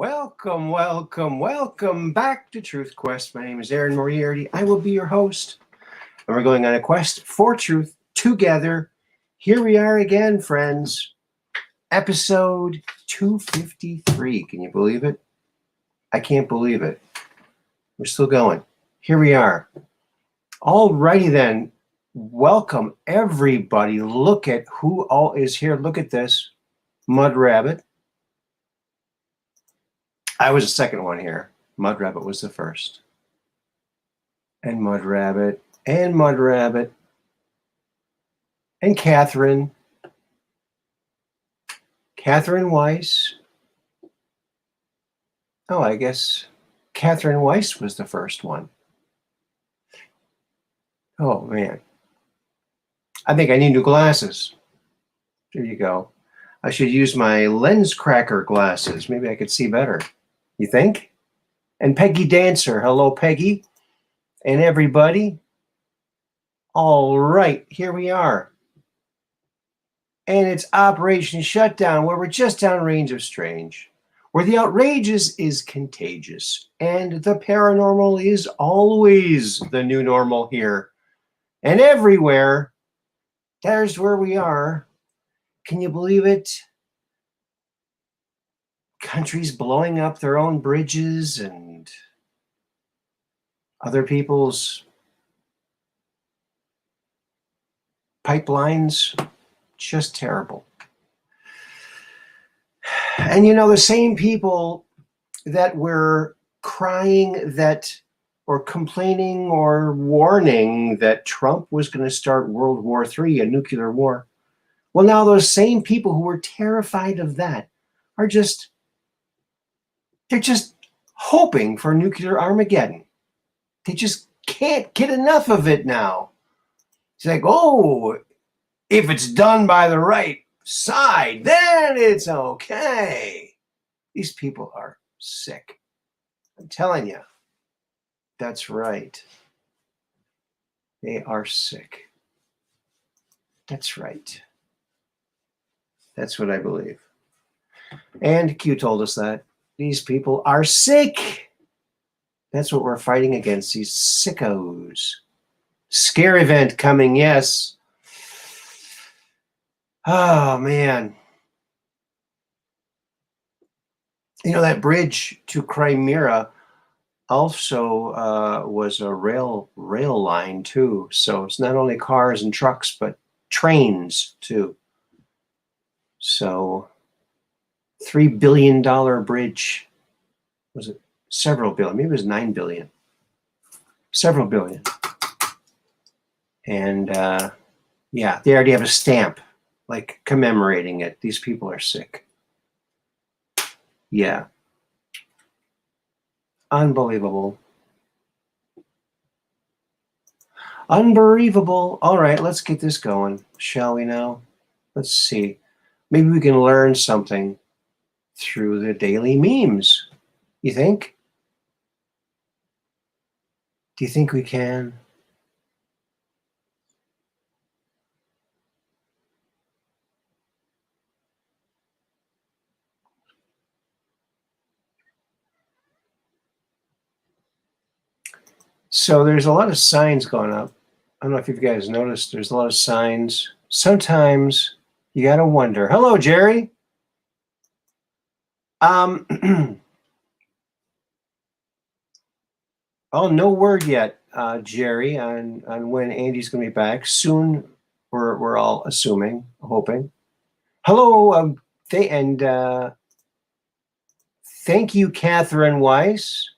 Welcome, welcome, welcome back to Truth Quest. My name is Aaron Moriarity. I will be your host, and we're going on a quest for truth together. Here we are again, friends. Episode 253. Can you believe it? I can't believe it. We're still going. Here we are. Alrighty then. Welcome, everybody. Look at who all is here. Look at this. Mud Rabbit. I was the second one here. Mud Rabbit was the first. And Mud Rabbit. And Mud Rabbit. And Catherine. Catherine Weiss. Oh, I guess Catherine Weiss was the first one. Oh, man. I think I need new glasses. There you go. I should use my lens cracker glasses. Maybe I could see better. You think? And Peggy Dancer. Hello, Peggy. And everybody. All right, here we are. And it's Operation Shutdown, where we're just downrange of strange, where the outrageous is contagious, and the paranormal is always the new normal here. And everywhere, there's where we are. Can you believe it? Countries blowing up their own bridges and other people's pipelines. Just terrible. And you know, the same people that were crying that, or complaining or warning that Trump was going to start World War III, a nuclear war. Well, now those same people who were terrified of that are they're just hoping for nuclear Armageddon. They just can't get enough of it now. It's like, oh, if it's done by the right side, then it's okay. These people are sick. I'm telling you. That's right. They are sick. That's right. That's what I believe. And Q told us that. These people are sick. That's what we're fighting against, these sickos. Scare event coming, yes. Oh, man. You know, that bridge to Crimea also was a rail line, too. So it's not only cars and trucks, but trains, too. So $3 billion bridge. Was it several billion? Maybe it was 9 billion. Several billion. And yeah, they already have a stamp like commemorating it. These people are sick. Yeah. Unbelievable. Unbelievable. All right, let's get this going, shall we now? Let's see. Maybe we can learn something through the daily memes. You think? Do you think we can? So there's a lot of signs going up. I don't know if you guys noticed, there's a lot of signs. Sometimes you got to wonder. Hello, Jerry. Oh, no word yet, Jerry, on when Andy's going to be back. Soon, we're all assuming, hoping. Hello, thank you, Catherine Weiss,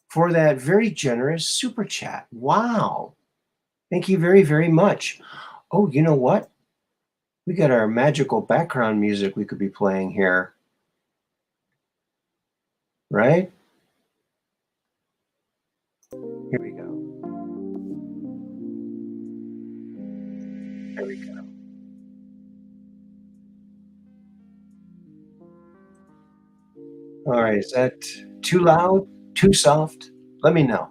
for that very generous super chat. Wow. Thank you very, very much. Oh, you know what? We got our magical background music we could be playing here. Right? Here we go. There we go. All right, is that too loud? Too soft? Let me know.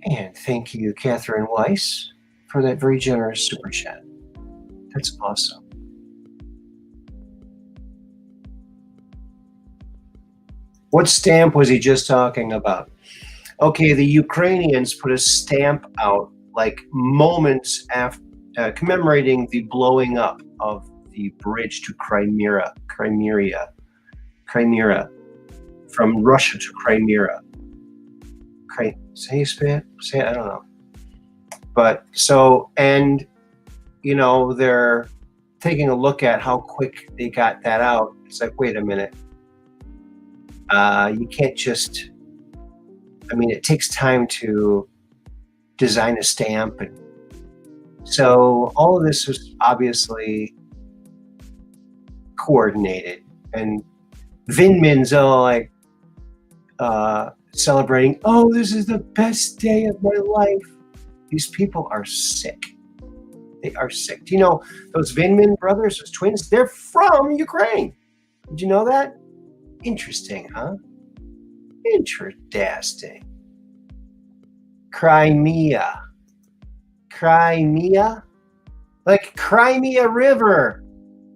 And thank you, Catherine Weiss, for that very generous super chat. That's awesome. What stamp was he just talking about? Okay, the Ukrainians put a stamp out like moments after commemorating the blowing up of the bridge to Crimea, from Russia to Crimea. Say it? Say it? I don't know. But so, and they're taking a look at how quick they got that out. It's like, wait a minute. You can't just, it takes time to design a stamp. And so all of this was obviously coordinated. And Vinman's all like celebrating, oh, this is the best day of my life. These people are sick. They are sick. Do you know those Vinman brothers, those twins? They're from Ukraine. Did you know that? Interesting, huh? Interesting. Crimea. Like Crimea River,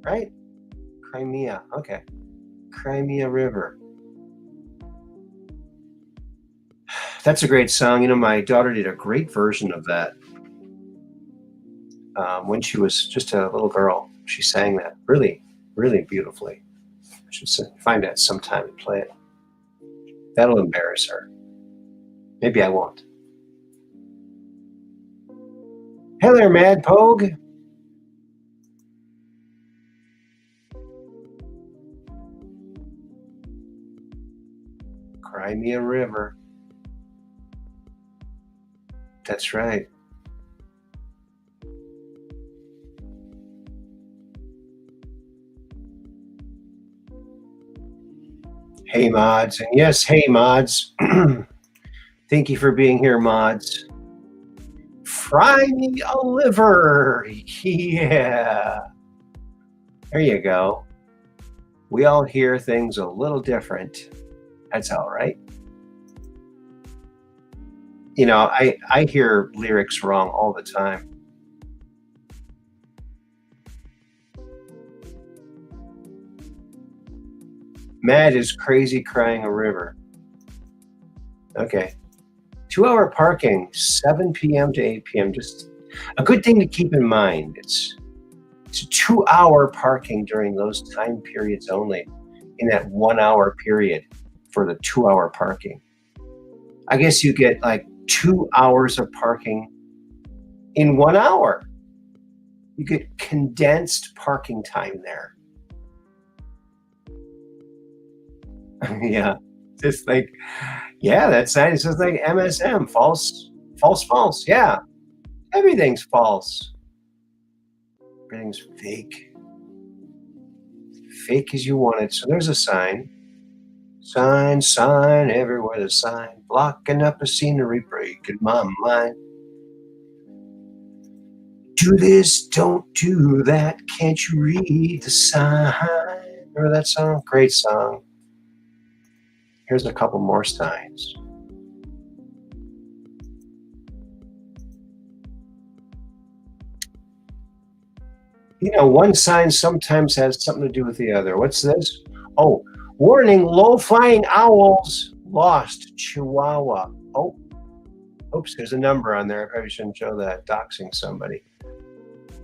right? Crimea. Okay. Crimea River. That's a great song. My daughter did a great version of that. When she was just a little girl, she sang that really, really beautifully. I should find that sometime and play it. That'll embarrass her. Maybe I won't. Hey there, Mad Pogue. Crimea River. That's right. Hey, mods. And yes, hey, mods. Thank you for being here, mods. Fry me a liver. Yeah. There you go. We all hear things a little different. That's all right. I hear lyrics wrong all the time. Mad is crazy crying a river. Okay. 2-hour parking, 7 p.m. to 8 p.m. Just a good thing to keep in mind. It's a 2-hour parking during those time periods only, in that 1-hour period for the 2-hour parking. I guess you get like 2 hours of parking in 1 hour. You get condensed parking time there. Yeah. Just like, yeah, that sign is just like MSM, false. Yeah. Everything's false. Everything's fake. Fake as you want it. So there's a sign. Sign, everywhere the sign. Blocking up a scenery, breaking my mind. Do this, don't do that. Can't you read the sign? Remember that song? Great song. Here's a couple more signs. One sign sometimes has something to do with the other. What's this? Oh, warning, low-flying owls lost Chihuahua. Oh, oops, there's a number on there. I probably shouldn't show that. Doxing somebody.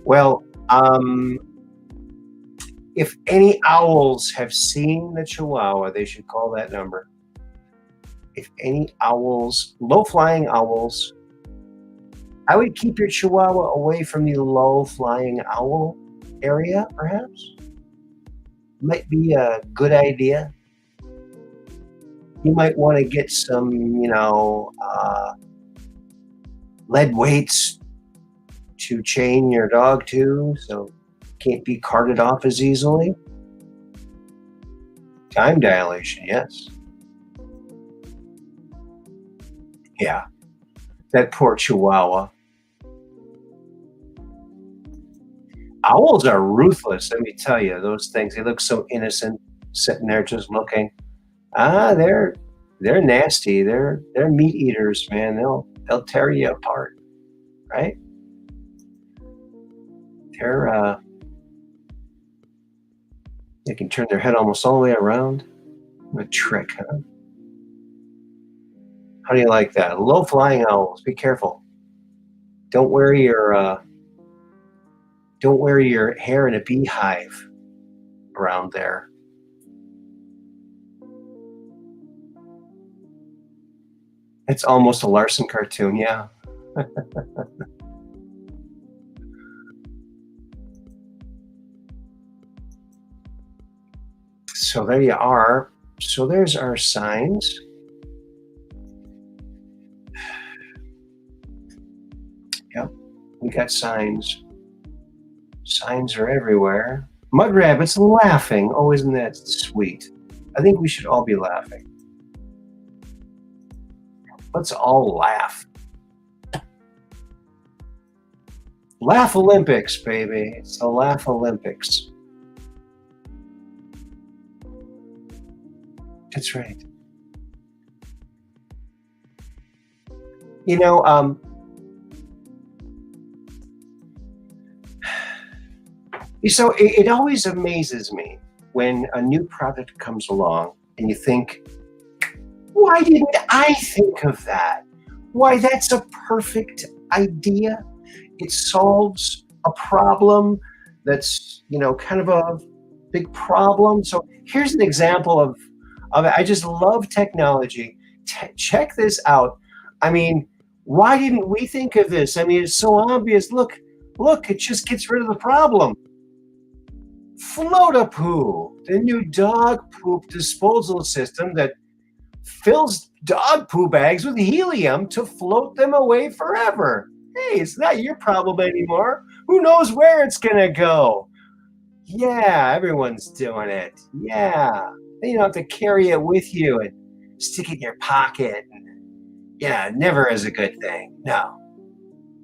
Well, if any owls have seen the Chihuahua, they should call that number. If any owls, low-flying owls, I would keep your Chihuahua away from the low-flying owl area, perhaps. Might be a good idea. You might want to get some, lead weights to chain your dog to, so can't be carted off as easily. Time dilation, yes. Yeah, that poor Chihuahua. Owls are ruthless, let me tell you. Those things, they look so innocent, sitting there just looking. They're nasty. They're meat eaters, man. They'll tear you apart, right? They can turn their head almost all the way around. A trick, huh? How do you like that? Low-flying owls. Be careful. Don't wear your hair in a beehive around there. It's almost a Larson cartoon, yeah. So there you are. So there's our signs. Yep, we got signs. Signs are everywhere. Mud rabbits laughing. Oh, isn't that sweet? I think we should all be laughing. Let's all laugh. Laugh Olympics, baby. It's the Laugh Olympics. That's right. You know, so it always amazes me when a new product comes along and you think, why didn't I think of that? Why, that's a perfect idea. It solves a problem that's, kind of a big problem. So here's an example of it. I just love technology. Check this out. I mean, why didn't we think of this? I mean, it's so obvious. Look, it just gets rid of the problem. Float-a-poo, the new dog poop disposal system that fills dog poo bags with helium to float them away forever. Hey, it's not your problem anymore. Who knows where it's gonna go? Yeah, everyone's doing it. Yeah, you don't have to carry it with you and stick it in your pocket. Yeah, never is a good thing. No,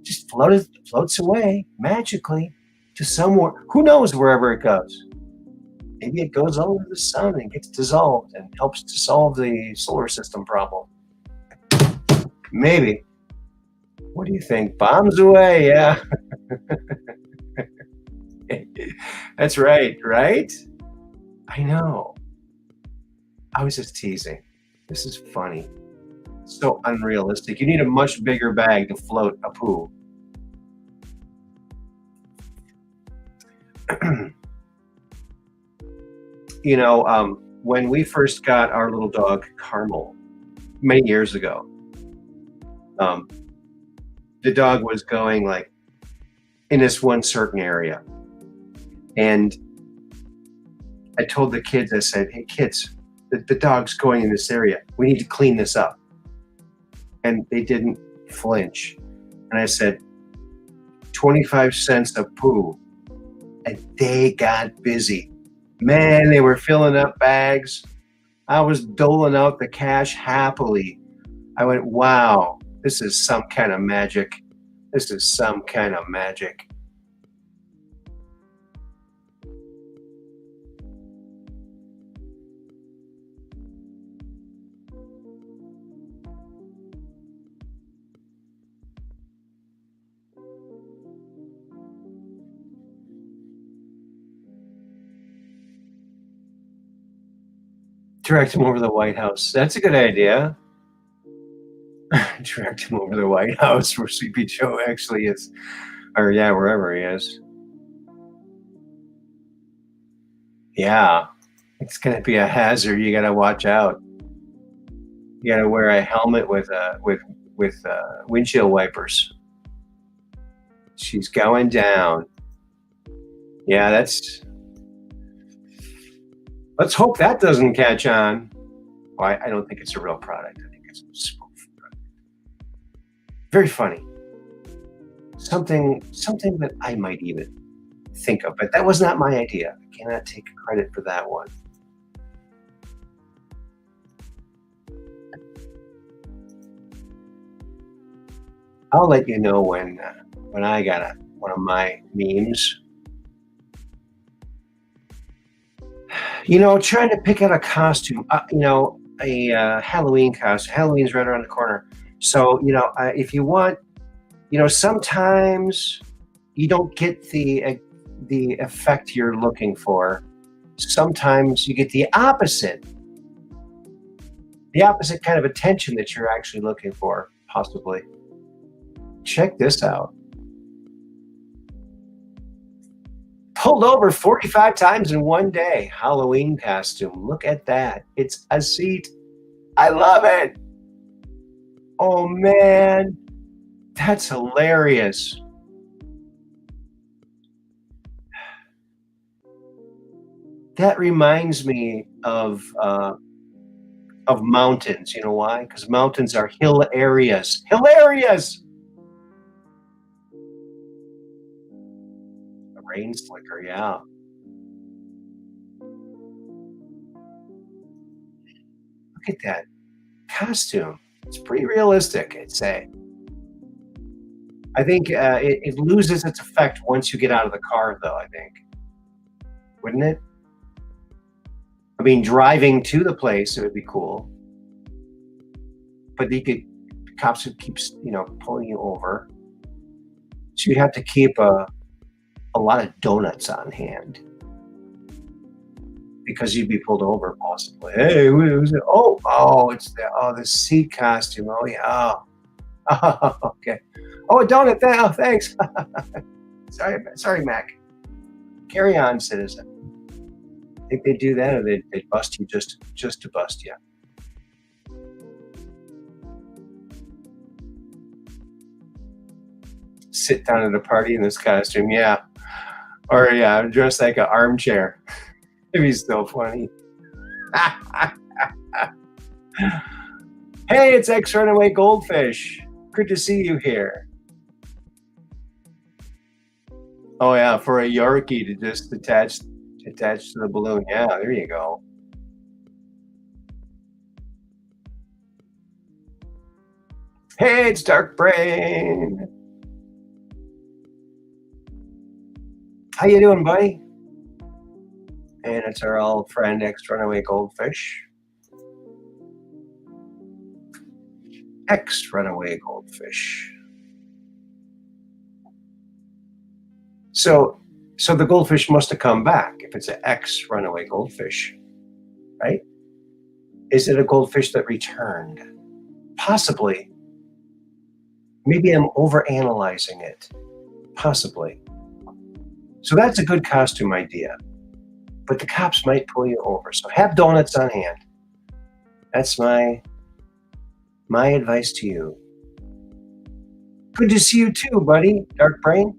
just floats away magically to somewhere. Who knows wherever it goes? Maybe it goes over the sun and gets dissolved and helps to solve the solar system problem. Maybe. What do you think? Bombs away, yeah. That's right? I know. I was just teasing. This is funny. So unrealistic. You need a much bigger bag to float a poo. When we first got our little dog, Carmel, many years ago, the dog was going like in this one certain area. And I told the kids, I said, hey kids, the dog's going in this area. We need to clean this up. And they didn't flinch. And I said, 25 cents a poo. And they got busy. Man, they were filling up bags. I was doling out the cash happily. I went, wow, this is some kind of magic. This is some kind of magic. Direct him over the White House. That's a good idea. Direct him over the White House where Sleepy Joe actually is. Or yeah, wherever he is. Yeah. It's gonna be a hazard. You gotta watch out. You gotta wear a helmet with windshield wipers. She's going down. Yeah, let's hope that doesn't catch on. Well, I don't think it's a real product. I think it's a spoof product. Very funny. Something that I might even think of, but that was not my idea. I cannot take credit for that one. I'll let you know when I got one of my memes. Trying to pick out a costume, a Halloween costume. Halloween's right around the corner. So, if you want, sometimes you don't get the effect you're looking for. Sometimes you get the opposite. the opposite kind of attention that you're actually looking for, possibly. Check this out. Pulled over 45 times in one day. Halloween costume. Look at that. It's a seat. I love it. Oh, man. That's hilarious. That reminds me of mountains. You know why? Because mountains are hill areas. Hilarious. A rain slicker, yeah. Look at that costume. It's pretty realistic, I'd say. I think it loses its effect once you get out of the car, though, I think. Wouldn't it? I mean, driving to the place, it would be cool. But cops would keep, pulling you over. So you'd have to keep a lot of donuts on hand because you'd be pulled over possibly. Hey, who's it? Oh, it's the seat costume. Oh, yeah. Oh, okay. Oh, a donut. Oh, thanks. Sorry, Mac. Carry on, citizen. Think they'd do that, or they'd bust you just to bust you. Sit down at a party in this costume, yeah. Or yeah, dressed like an armchair. It'd be so funny. Hey, it's ex-runaway goldfish. Good to see you here. Oh yeah, for a Yorkie to just attach to the balloon. Yeah, there you go. Hey, it's Dark Brain. How you doing, buddy? And it's our old friend, ex-runaway goldfish. Ex-runaway goldfish. So the goldfish must have come back if it's an ex-runaway goldfish, right? Is it a goldfish that returned? Possibly. Maybe I'm overanalyzing it. Possibly. So that's a good costume idea. But the cops might pull you over. So have donuts on hand. That's my advice to you. Good to see you too, buddy, Dark Brain.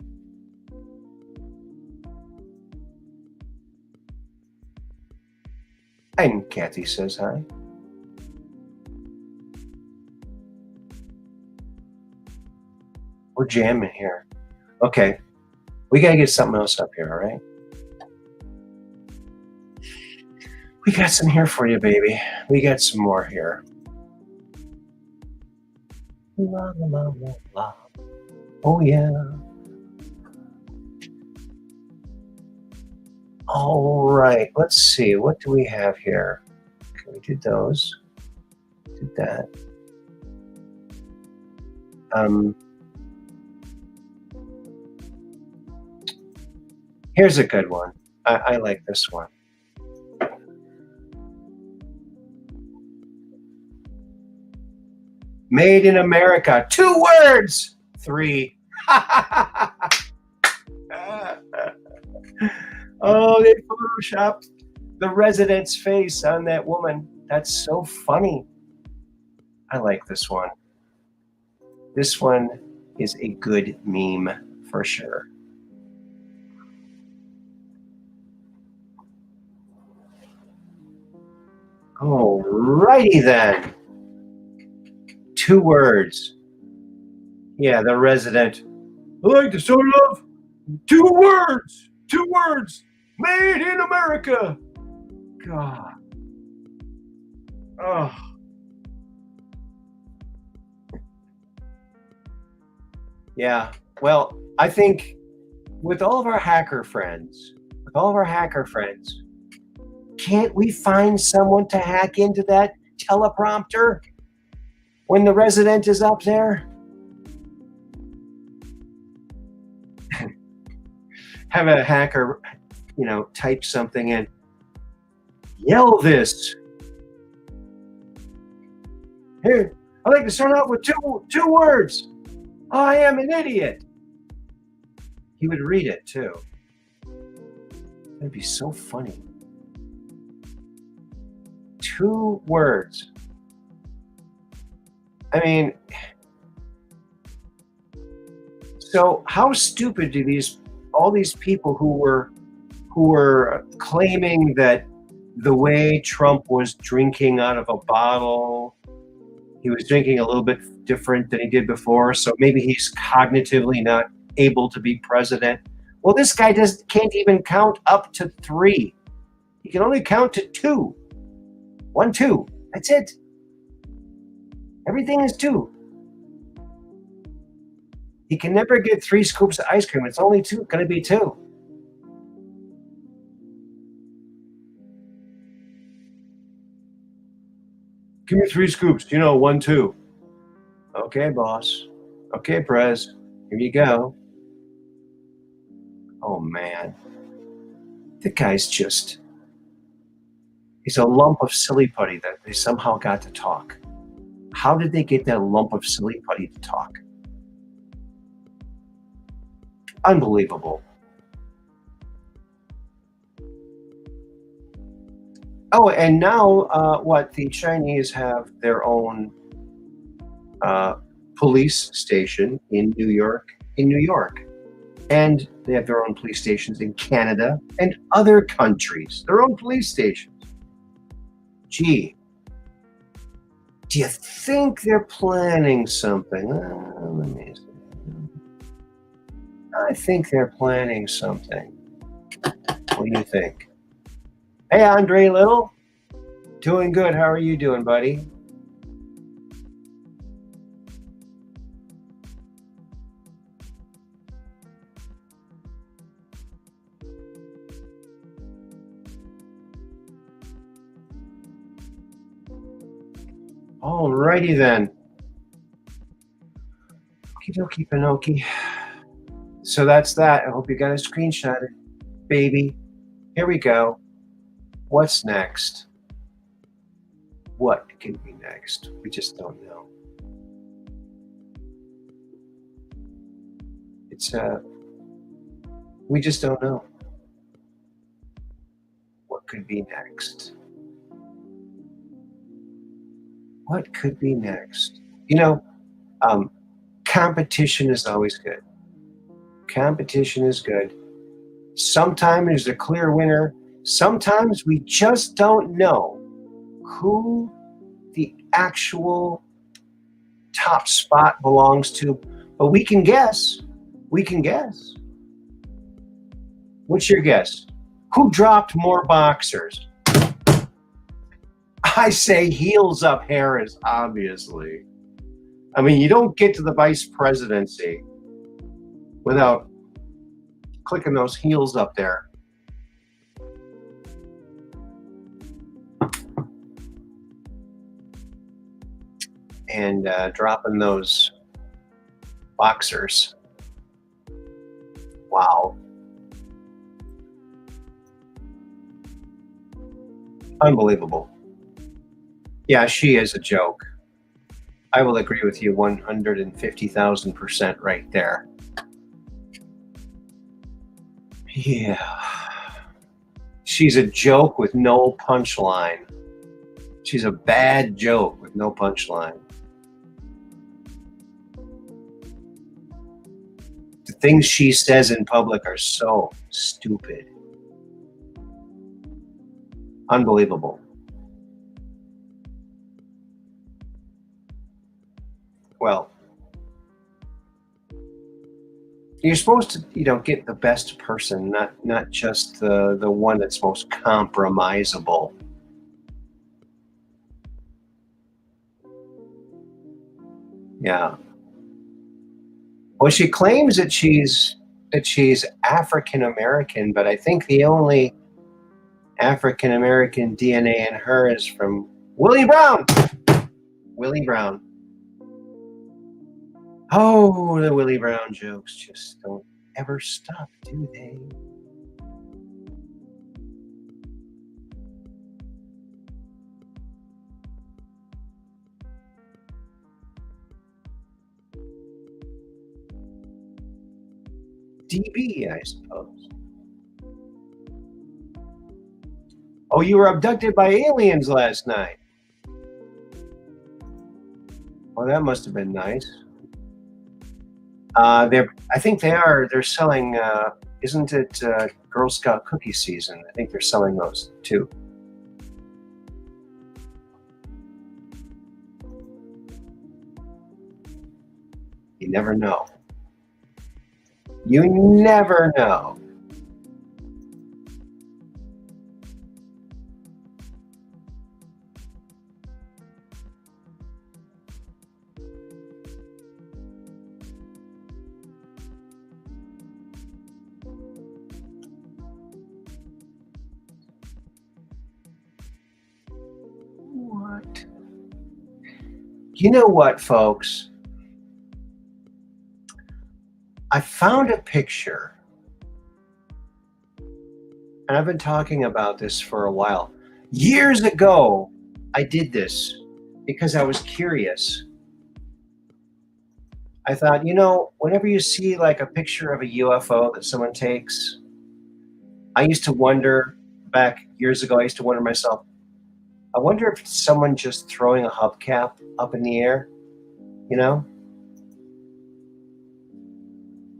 And Kathy says hi. We're jamming here. Okay. We got to get something else up here, all right? We got some here for you, baby. We got some more here. La, la, la, la. Oh, yeah. All right. Let's see. What do we have here? Okay, we did those. Did that. Here's a good one. I like this one. Made in America. 2 words. 3. Oh, they photoshopped the resident's face on that woman. That's so funny. I like this one. This one is a good meme for sure. Alrighty then. 2 words. Yeah, the resident. I like to start off 2 words. 2 words. Made in America. God. Oh. Yeah. Well, I think with all of our hacker friends, can't we find someone to hack into that teleprompter when the resident is up there? Have a hacker, type something in. Yell this. Here, I'd like to start off with two words. I am an idiot. He would read it too. That'd be so funny. 2 words. I mean, so how stupid do all these people who were claiming that the way Trump was drinking out of a bottle, he was drinking a little bit different than he did before, so maybe he's cognitively not able to be president. Well, this guy can't even count up to 3. He can only count to 2. 1, 2. That's it. Everything is 2. He can never get 3 scoops of ice cream. It's only going to be 2. Give me 3 scoops. 1, 2. Okay, boss. Okay, Prez. Here you go. Oh, man. The guy's he's a lump of silly putty that they somehow got to talk. How did they get that lump of silly putty to talk? Unbelievable. Oh, and now the Chinese have their own police station in New York. And they have their own police stations in Canada and other countries. Their own police stations. Gee, do you think they're planning something? Let me see. I think they're planning something. What do you think? Hey, Andre Little. Doing good. How are you doing, buddy? Alrighty then. Okie dokie, Pinoki. So that's that. I hope you got a screenshot, baby. Here we go. What's next? What can be next? We just don't know. We just don't know. What could be next? What could be next? Competition is always good. Competition is good. Sometimes there's a clear winner. Sometimes we just don't know who the actual top spot belongs to, but we can guess. We can guess. What's your guess? Who dropped more boxers? I say heels up Harris, obviously. I mean, you don't get to the vice presidency without clicking those heels up there. And dropping those boxers. Wow. Unbelievable. Yeah, she is a joke. I will agree with you 150,000% right there. Yeah. She's a joke with no punchline. She's a bad joke with no punchline. The things she says in public are so stupid. Unbelievable. Well, you're supposed to, get the best person, not just the one that's most compromisable. Yeah. Well, she claims that she's African American, but I think the only African American DNA in her is from Willie Brown. Willie Brown. Oh, the Willie Brown jokes just don't ever stop, do they? DB, I suppose. Oh, you were abducted by aliens last night. Well, that must have been nice. I think they are. They're selling. Isn't it Girl Scout cookie season? I think they're selling those too. You never know. You never know. What? You know what, folks? I found a picture, and I've been talking about this for a while. Years ago, I did this because I was curious. I thought, whenever you see like a picture of a UFO that someone takes, I used to wonder back years ago, I used to wonder myself, I wonder if it's someone just throwing a hubcap up in the air, you know?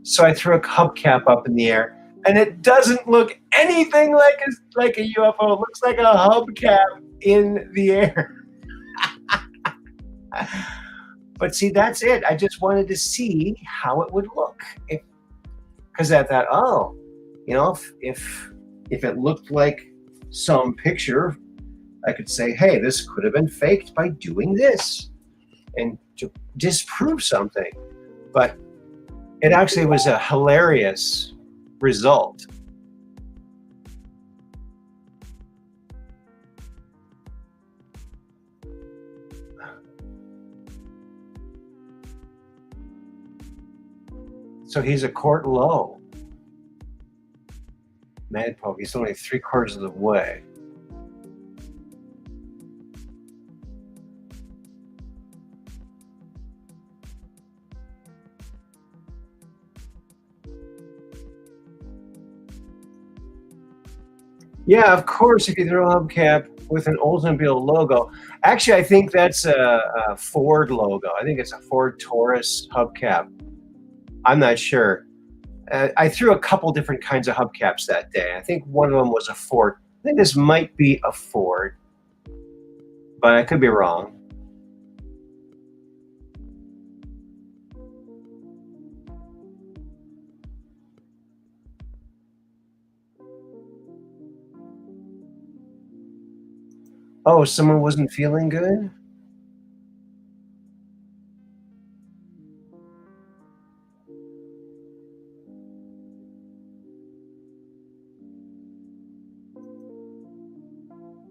So I threw a hubcap up in the air, and it doesn't look anything like a UFO. It looks like a hubcap in the air. But see, that's it. I just wanted to see how it would look, because I thought, oh, if it looked like some picture, I could say, hey, this could have been faked by doing this, and to disprove something. But it actually was a hilarious result. So he's a court low. Mad Poke, he's only 3/4 of the way. Yeah, of course, if you throw a hubcap with an Oldsmobile logo. Actually, I think that's a Ford logo. I think it's a Ford Taurus hubcap. I'm not sure. I threw a couple different kinds of hubcaps that day. I think one of them was a Ford. I think this might be a Ford, but I could be wrong. Oh, someone wasn't feeling good?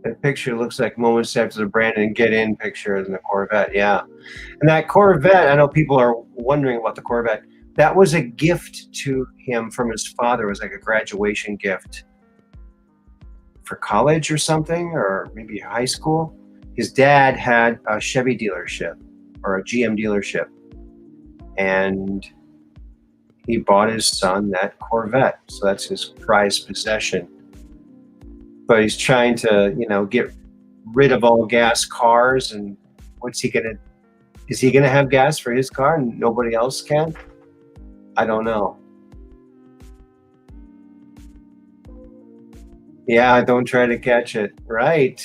That picture looks like moments after the Brandon get in picture in the Corvette. Yeah. And that Corvette, I know people are wondering about the Corvette. That was a gift to him from his father. It was like a graduation gift for college or something, or maybe high school. His dad had a Chevy dealership or a GM dealership, and he bought his son that Corvette. So that's his prized possession. But he's trying to, get rid of all gas cars. And what's he gonna? Is he gonna have gas for his car and nobody else can? I don't know. Yeah, don't try to catch it. Right.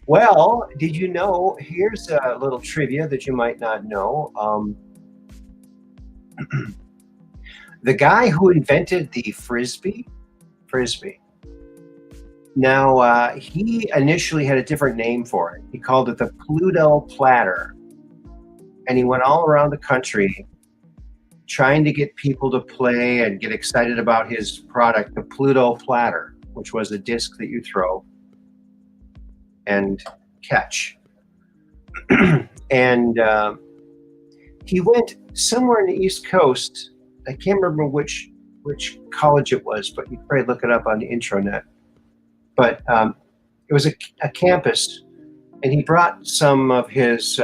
Well, did you know? Here's a little trivia that you might not know. The guy who invented the frisbee. Now, he initially had a different name for it. He called it the Pluto platter. And he went all around the country trying to get people to play and get excited about his product, the Pluto platter, which was a disc that you throw and catch. And he went somewhere in the East Coast. I can't remember which college it was, but you can probably look it up on the intranet. But it was a campus, and he brought some of his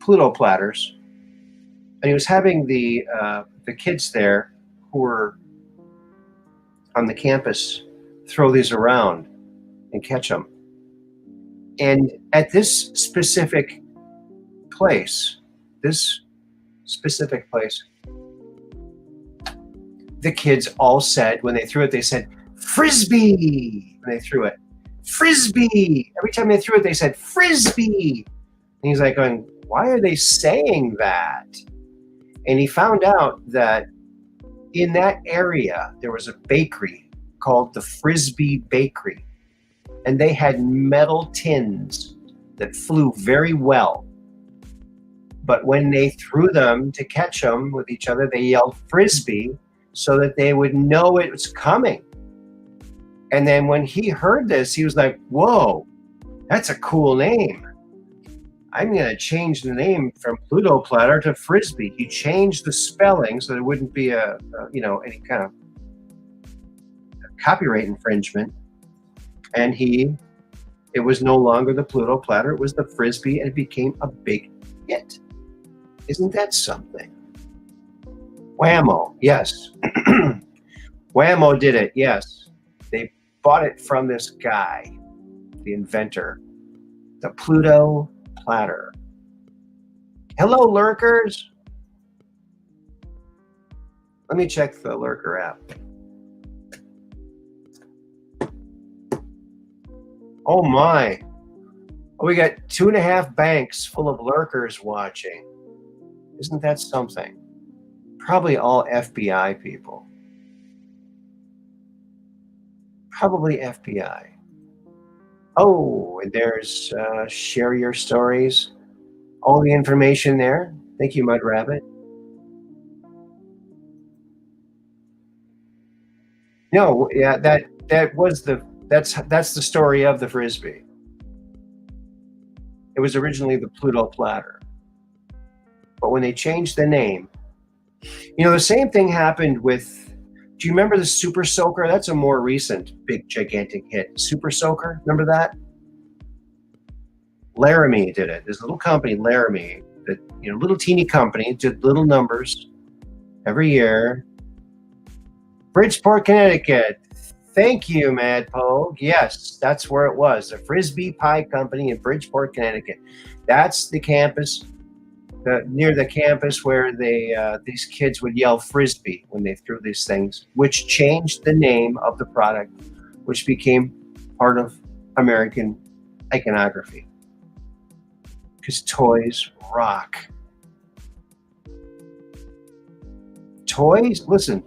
Pluto platters, and he was having the kids there who were on the campus throw these around and catch them. And at this specific place, the kids all said, when they threw it, they said, Frisbee! When they threw it. Frisbee! Every time they threw it, they said, Frisbee! And he's like going, why are they saying that? And he found out that in that area, there was a bakery called the Frisbee Bakery. And they had metal tins that flew very well. But when they threw them to catch them with each other, they yelled Frisbee so that they would know it was coming. And then when he heard this, he was like, whoa, that's a cool name. I'm going to change the name from Pluto Platter to Frisbee. He changed the spelling so there wouldn't be any kind of copyright infringement. And it was no longer the Pluto Platter, it was the Frisbee, and it became a big hit. Isn't that something? Whammo, yes. Whammo did it, yes. They bought it from this guy, the inventor, the Pluto Platter. Hello, lurkers. Let me check the lurker app. Oh my. We got 2.5 banks full of lurkers watching. Isn't that something? Probably all FBI people. Probably FBI. Oh, and there's share your stories. All the information there. Thank you, Mud Rabbit. No, yeah, that's the story of the Frisbee. It was originally the Pluto Platter. But when they changed the name, the same thing happened with, do you remember the Super Soaker? That's a more recent big gigantic hit. Super Soaker, remember that? Laramie did it. This little company, Laramie, that little teeny company, did little numbers every year. Bridgeport, Connecticut. Thank you, Mad Pogue. Yes, that's where it was. The Frisbee Pie Company in Bridgeport, Connecticut. That's the campus, near the campus where these kids would yell Frisbee when they threw these things, which changed the name of the product, which became part of American iconography. Because toys rock. Toys, listen,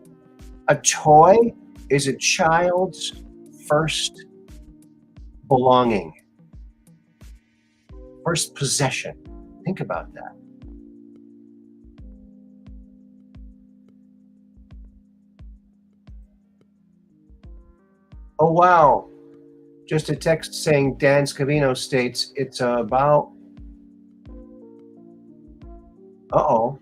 a toy is a child's first belonging, first possession. Think about that. Oh, wow. Just a text saying Dan Scavino states it's about... Uh-oh.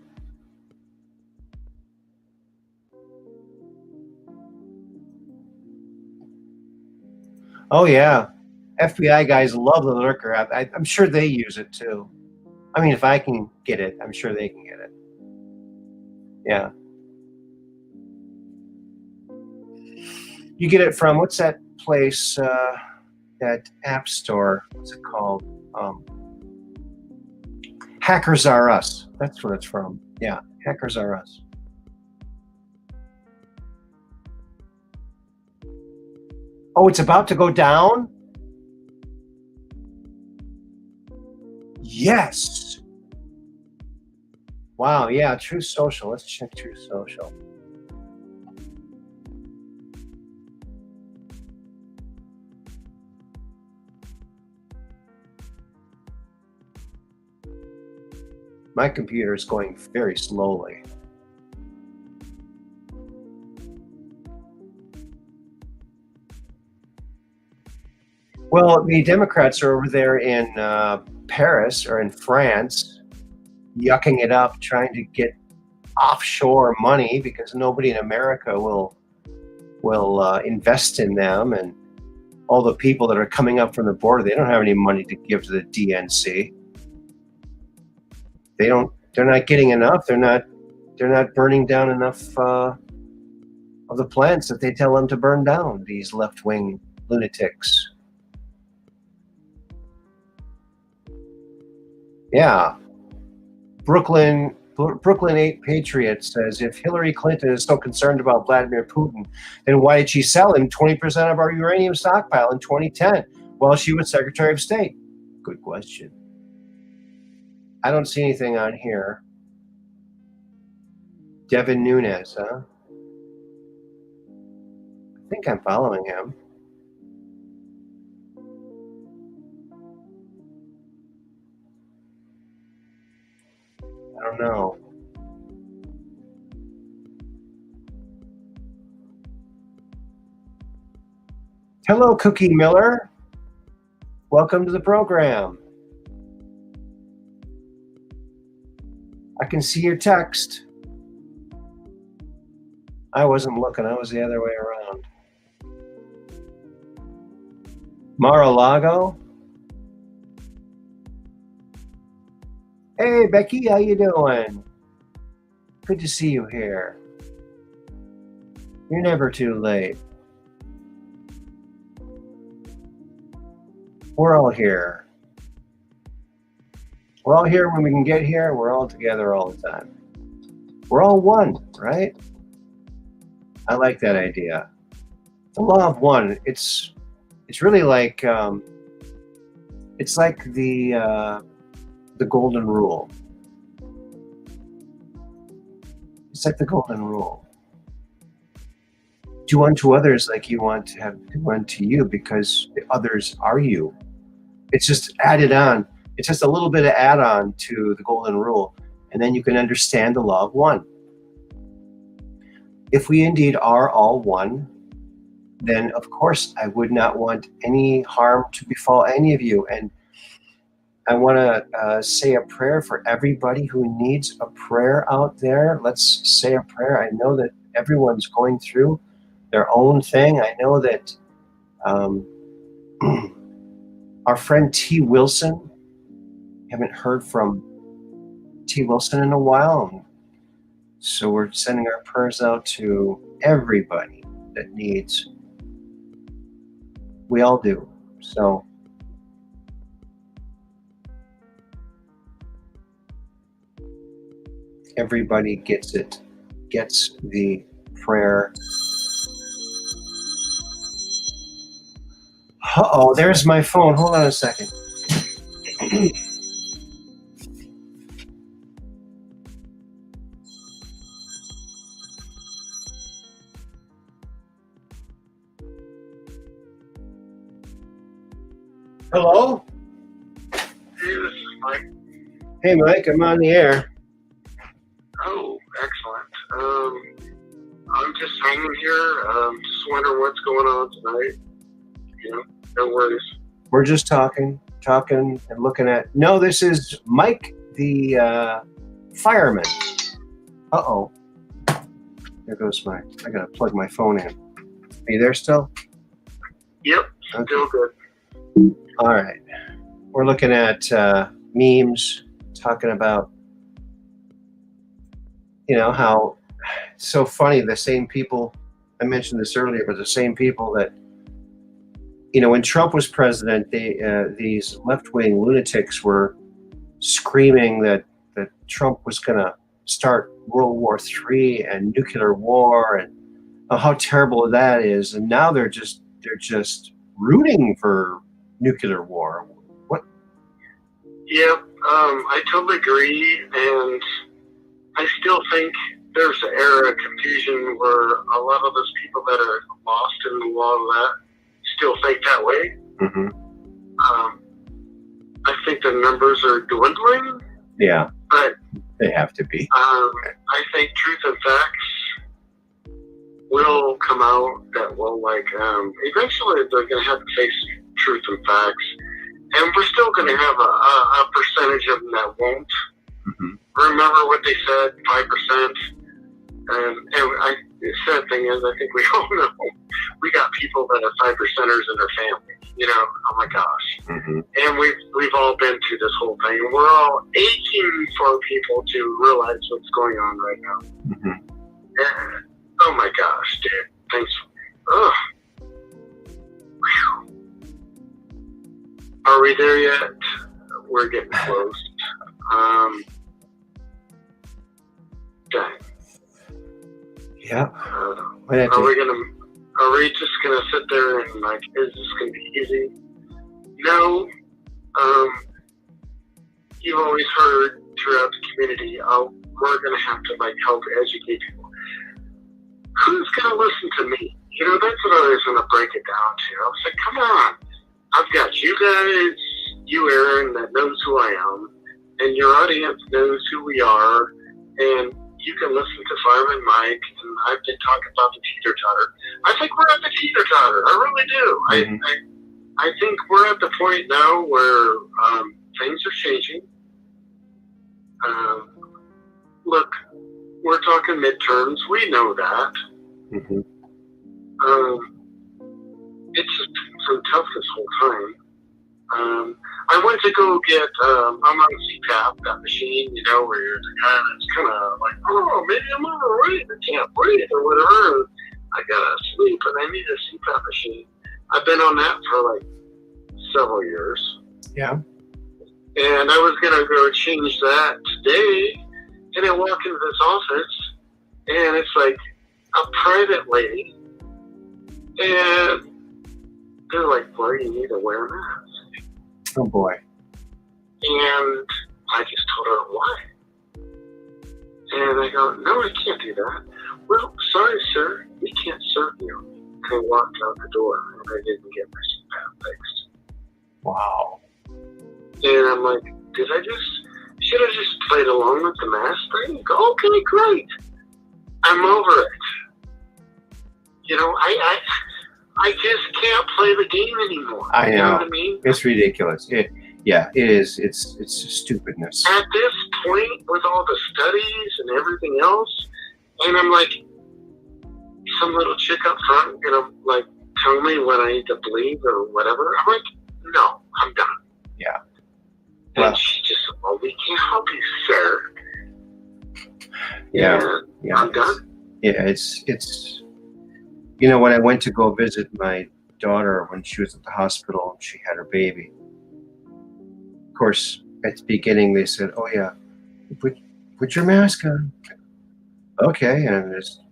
Oh, yeah. FBI guys love the lurker app. I'm sure they use it, too. I mean, if I can get it, I'm sure they can get it. Yeah. You get it from, what's that place, that app store? What's it called? Hackers Are Us. That's where it's from. Yeah, Hackers Are Us. Oh, it's about to go down? Yes. Wow, yeah, Truth Social. Let's check Truth Social. My computer is going very slowly. Well, the Democrats are over there in Paris or in France, yucking it up, trying to get offshore money because nobody in America will invest in them, and all the people that are coming up from the border, they don't have any money to give to the DNC. They're not getting enough. They're not burning down enough of the plants that they tell them to burn down, these left-wing lunatics. Yeah. Brooklyn 8 Patriot says, if Hillary Clinton is so concerned about Vladimir Putin, then why did she sell him 20% of our uranium stockpile in 2010 while she was Secretary of State? Good question. I don't see anything on here. Devin Nunes, huh? I think I'm following him. I don't know. Hello, Cookie Miller. Welcome to the program. I can see your text. I wasn't looking. I was the other way around. Mar-a-Lago. Hey, Becky, how you doing? Good to see you here. You're never too late. We're all here. We're all here when we can get here. We're all together all the time. We're all one, right? I like that idea. The law of one. It's really like it's like the golden rule. It's like the golden rule. Do unto others like you want to have do unto you, because the others are you. It's just added on. It's just a little bit of add-on to the golden rule, and then you can understand the law of one. If we indeed are all one, then of course I would not want any harm to befall any of you. And I want to say a prayer for everybody who needs a prayer out there. Let's say a prayer. I know that everyone's going through their own thing. I know that our friend T. Wilson, haven't heard from T. Wilson in a while. So we're sending our prayers out to everybody that needs. We all do. So everybody gets it, gets the prayer. Uh-oh, there's my phone. Hold on a second. Hello? Hey, this is Mike. Hey, Mike, I'm on the air. Oh, excellent. I'm just hanging here. Just wondering what's going on tonight. You know, no worries. We're just talking and looking at. No, this is Mike, the fireman. Uh-oh. There goes I gotta plug my phone in. Are you there still? Yep, Okay. still good. All right. We're looking at memes, talking about, how it's so funny. The same people, I mentioned this earlier, but the same people that, when Trump was president, these left-wing lunatics were screaming that Trump was going to start World War III and nuclear war, and how terrible that is. And now they're just rooting for nuclear war. What? Yep, I totally agree, and I still think there's an era of confusion where a lot of those people that are lost in a lot of that still think that way. Mm-hmm. I think the numbers are dwindling. Yeah, but they have to be. I think truth and facts will come out that will, eventually they're going to have to face truth and facts. And we're still going to have a percentage of them that won't. Mm-hmm. Remember what they said, 5%. The sad thing is, I think we all know we got people that are 5%ers in their family. Oh my gosh. Mm-hmm. And we've all been through this whole thing. We're all aching for people to realize what's going on right now. Mm-hmm. Oh my gosh, dude. Thanks. Ugh. Whew. Are we there yet? We're getting close. Dang. Yeah. Are we just gonna sit there and like, is this gonna be easy? No. You've always heard throughout the community, we're gonna have to like help educate people. Who's gonna listen to me? You know, that's what I was gonna break it down to. I was like, come on. I've got you guys, you Aaron, that knows who I am, and your audience knows who we are, and you can listen to Fireman Mike, and I've been talking about the teeter-totter. I think we're at the teeter-totter. I really do. Mm-hmm. I think we're at the point now where things are changing. Look, we're talking midterms. We know that. Mm-hmm. It's just been tough this whole time. I went to go get, I'm on CPAP, that machine, you know, where you're the guy that's kind of like, oh, maybe I'm overweight, I can't breathe or whatever. I gotta sleep and I need a CPAP machine. I've been on that for like several years. Yeah. And I was gonna go change that today, and I walk into this office, and it's like a private lady, and they're like, well, you need to wear a mask. Oh boy. And I just told her why. And I go, no, I can't do that. Well, sorry, sir, we can't serve you. And I walked out the door, and I didn't get my CPAP fixed. Wow. And I'm like, should I just played along with the mask thing? Go, okay, great. I'm over it. You know, I just can't play the game anymore. I know. You know what I mean? It's ridiculous. It is. It's stupidness. At this point, with all the studies and everything else, and I'm like, some little chick up front, you know, like, tell me when I need to bleed or whatever. I'm like, no, I'm done. Yeah. And she just said, well, we can't help you, sir. Yeah. I'm done. Yeah, it's. You know, when I went to go visit my daughter when she was at the hospital and she had her baby, of course, at the beginning they said, oh yeah, put your mask on. Okay, and I just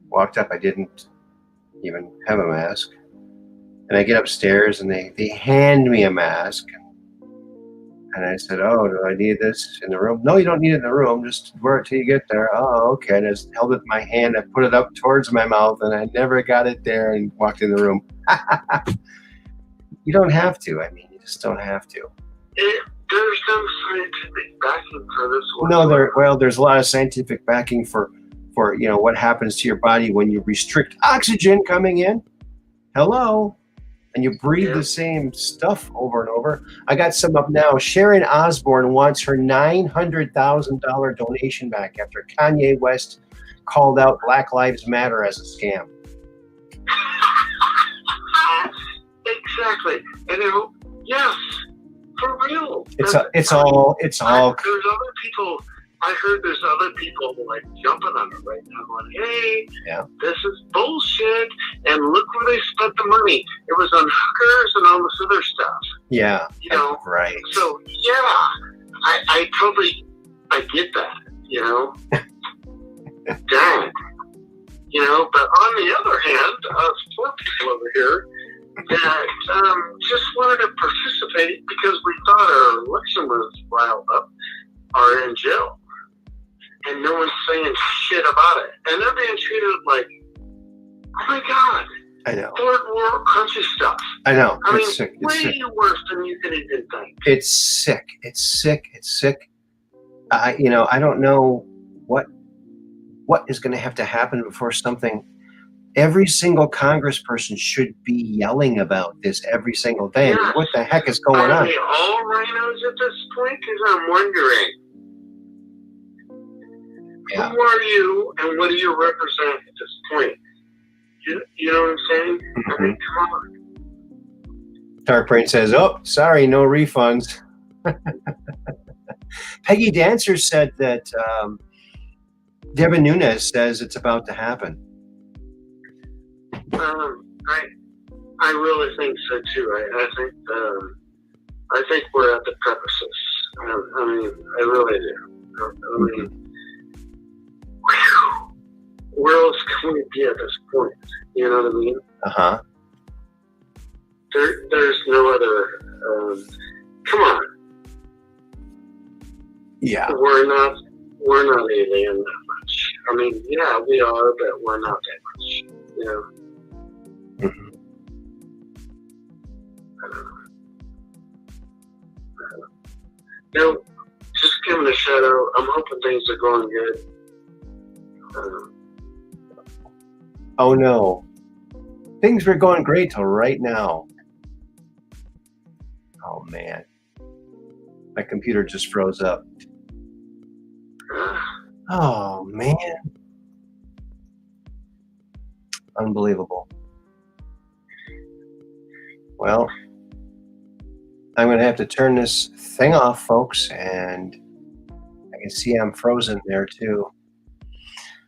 walked up. I didn't even have a mask. And I get upstairs and they hand me a mask. And I said, oh, do I need this in the room? No, you don't need it in the room. Just wear it till you get there. Oh, okay. And I just held it in my hand. I put it up towards my mouth, and I never got it there and walked in the room. You don't have to. I mean, you just don't have to. There's no scientific backing for this one. No, there's a lot of scientific backing for you know what happens to your body when you restrict oxygen coming in. Hello. And you breathe the same stuff over and over. I got some up now. Sharon Osbourne wants her $900,000 donation back after Kanye West called out Black Lives Matter as a scam. Exactly. And yes, for real. It's all. There's other people. I heard there's other people like jumping on it right now, going, "Hey, this is bullshit!" And look where they spent the money. It was on hookers and all this other stuff. Yeah, you know, right. So yeah, I totally get that. You know, dang. You know, but on the other hand, us poor people over here that just wanted to participate because we thought our election was riled up, are in jail. And no one's saying shit about it. And they're being treated like, oh my God. I know. Third world country stuff. I know. I mean, sick. way worse than you could even think. It's sick. It's sick. I don't know what is going to have to happen before something. Every single congressperson should be yelling about this every single day. Yes. What the heck is going on? Are they all rhinos at this point? Because I'm wondering. Yeah. Who are you and what do you represent at this point? You know what I'm saying? Mm-hmm. I mean, come on. Dark Brain says, oh, sorry, no refunds. Peggy Dancer said that Devin Nunes says it's about to happen. I really think so too. I think we're at the precipice. I mean, I really do. I mean, where else can we be at this point? You know what I mean? Uh-huh. There's no other. Come on. Yeah. We're not alien that much. I mean, yeah, we are, but we're not that much. You know. Mm-hmm. Just giving a shout out. I'm hoping things are going good. Oh no. Things were going great till right now. Oh man. My computer just froze up. Oh man. Unbelievable. Well, I'm going to have to turn this thing off, folks, and I can see I'm frozen there too.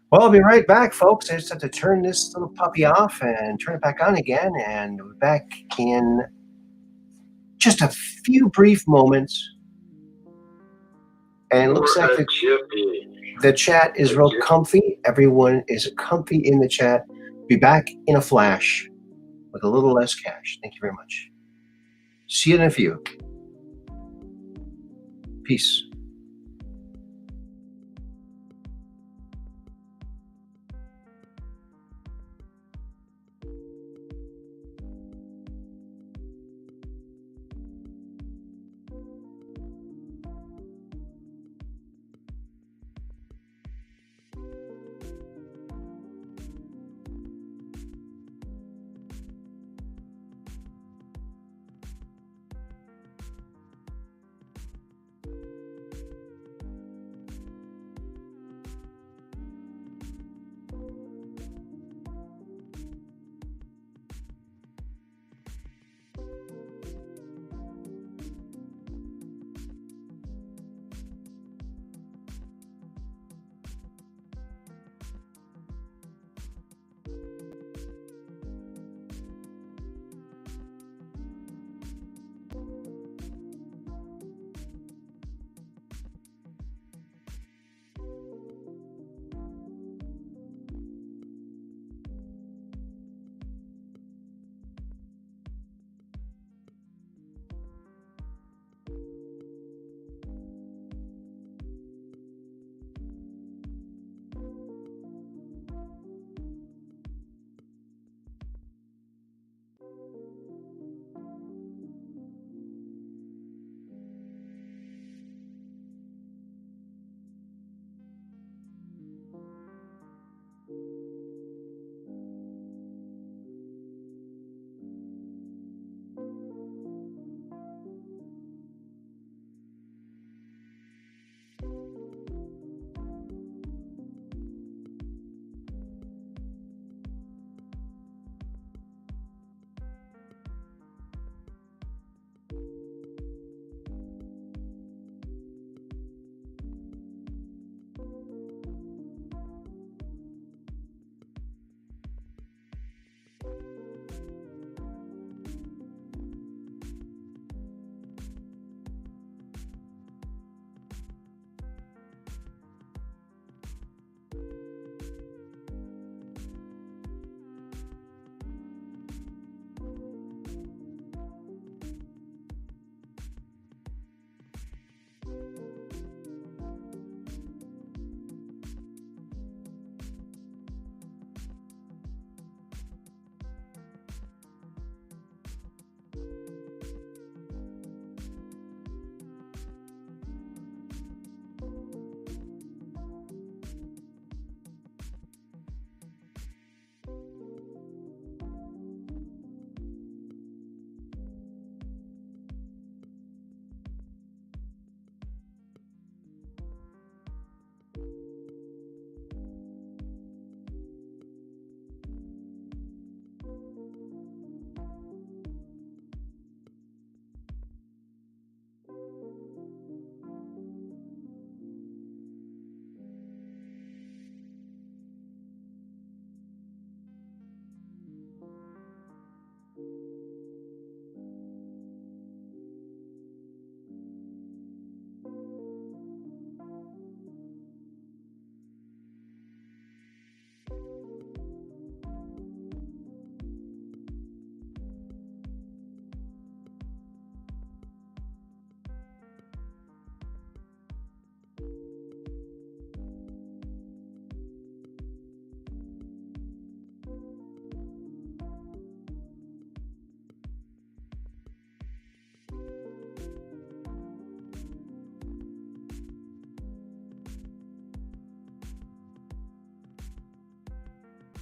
Well, I'll be right back, folks. I just have to turn this little puppy off and turn it back on again, and we'll be back in just a few brief moments. And it looks like the chat is real comfy. Everyone is comfy in the chat. Be back in a flash with a little less cash. Thank you very much. See you in a few. Peace.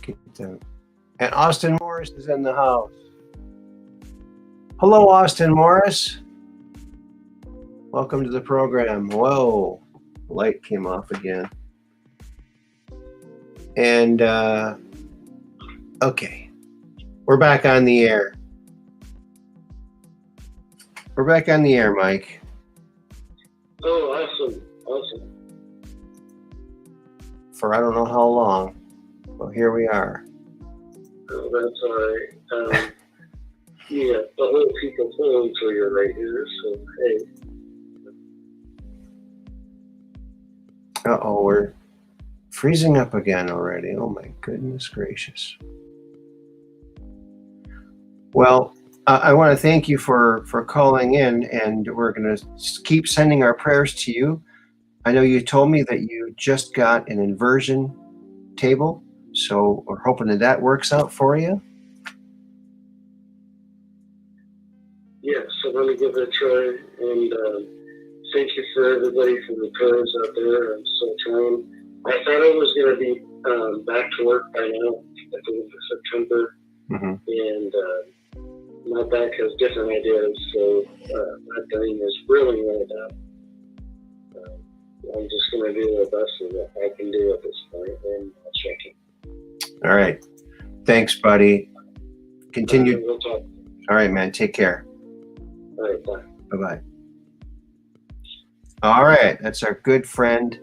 Get them. And Austin Morris is in the house. Hello, Austin Morris. Welcome to the program. Whoa, light came off again. And okay, we're back on the air. We're back on the air, Mike. Oh, awesome. For I don't know how long. Well, here we are. Oh, that's all right. Yeah, the whole people home for you right here, so hey. Uh-oh, we're freezing up again already. Oh my goodness gracious. Well, I want to thank you for calling in, and we're going to keep sending our prayers to you. I know you told me that you just got an inversion table, so we're hoping that works out for you. Yeah, so let me give it a try, and thank you for everybody for the prayers out there. I'm so trying. I thought I was going to be back to work by now, at the end of September, and my back has different ideas, so my brain is really right now. I'm just going to do the best of what I can do at this point, and I'll check it. All right. Thanks, buddy. Continue. We'll talk. All right, man. Take care. All right, bye. Bye-bye. All right. That's our good friend.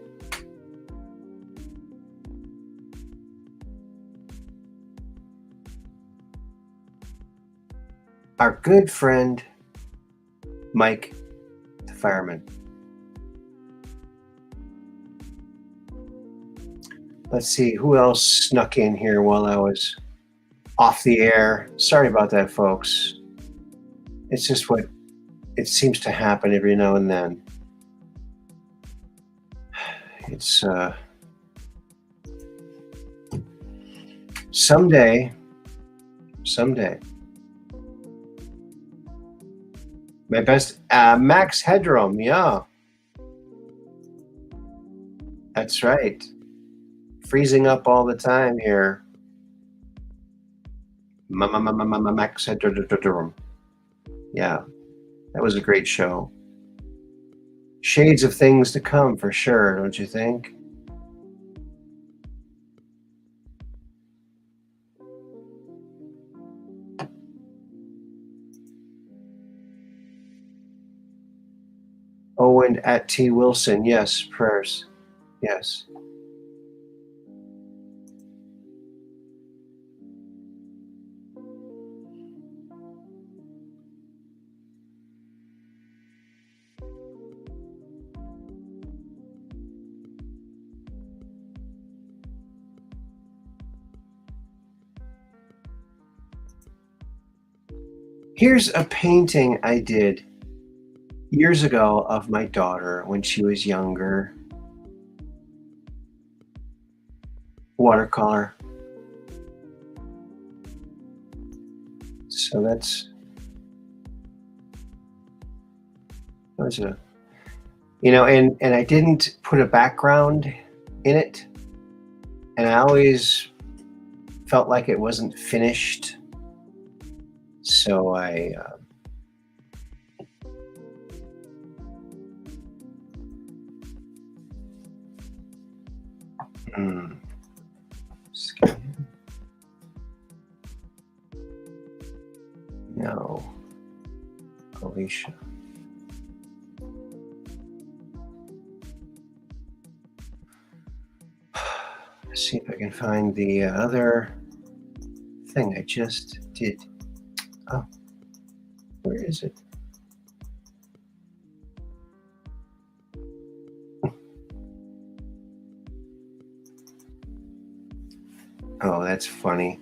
Our good friend, Mike, the fireman. Let's see, who else snuck in here while I was off the air? Sorry about that, folks. It's just what it seems to happen every now and then. It's someday. My best, Max Headroom, yeah. That's right. Freezing up all the time here. Max Headroom. Yeah, that was a great show. Shades of things to come for sure, don't you think? Oh, and at T. Wilson, yes, prayers, yes. Here's a painting I did years ago of my daughter when she was younger. Watercolor. So that was a, and I didn't put a background in it, and I always felt like it wasn't finished. So I no, Alicia. Let's see if I can find the other thing I just did. Oh, where is it? Oh, that's funny.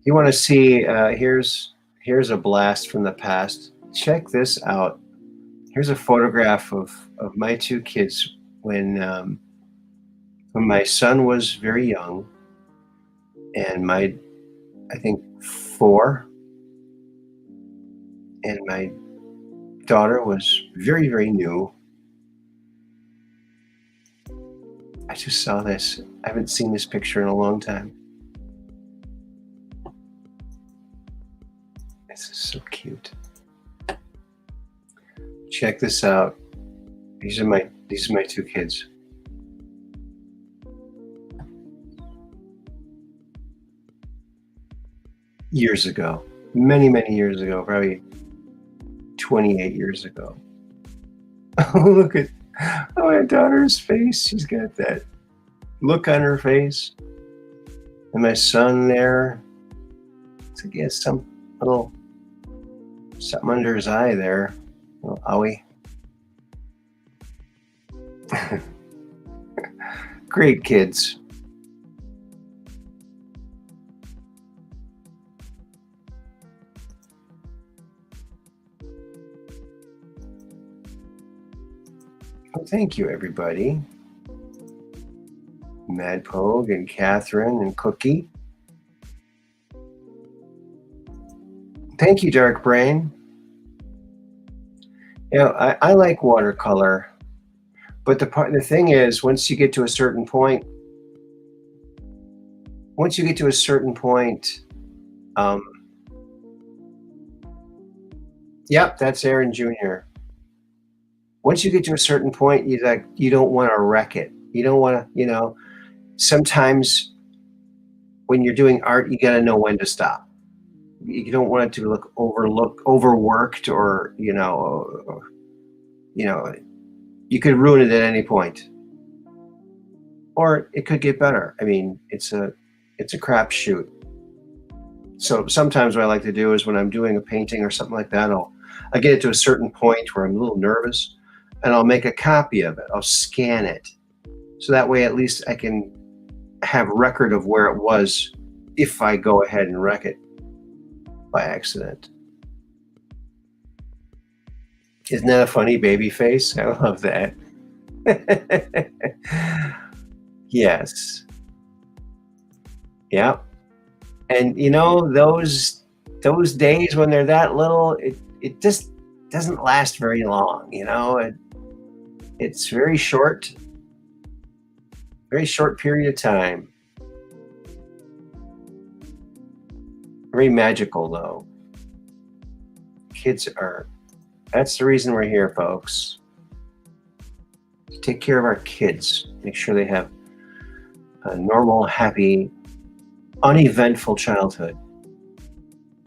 You want to see, here's a blast from the past. Check this out. Here's a photograph of my two kids when my son was very young, and I think 4, and my daughter was very, very new. I just saw this. I haven't seen this picture in a long time. This is so cute. Check this out. These are my two kids. Years ago, many years ago, probably 28 years ago. Oh, look at my daughter's face. She's got that look on her face. And my son there. Looks like he has some little something under his eye there. A little owie. Great kids. Well, thank you, everybody. Mad Pogue and Catherine and Cookie. Thank you, Dark Brain. You know, I like watercolor, but the thing is, once you get to a certain point, yep, that's Aaron Jr. Once you get to a certain point, you don't want to wreck it. You don't want to, sometimes when you're doing art, you got to know when to stop. You don't want it to look overworked, or you could ruin it at any point, or it could get better. I mean, it's a crapshoot. So sometimes what I like to do is when I'm doing a painting or something like that, I get it to a certain point where I'm a little nervous, and I'll make a copy of it. I'll scan it, so that way at least I can have record of where it was if I go ahead and wreck it by accident. Isn't that a funny baby face? I love that. Yes. Yep. And those days when they're that little, it just doesn't last very long. It's very short period of time. Very magical, though. That's the reason we're here, folks. To take care of our kids. Make sure they have a normal, happy, uneventful childhood.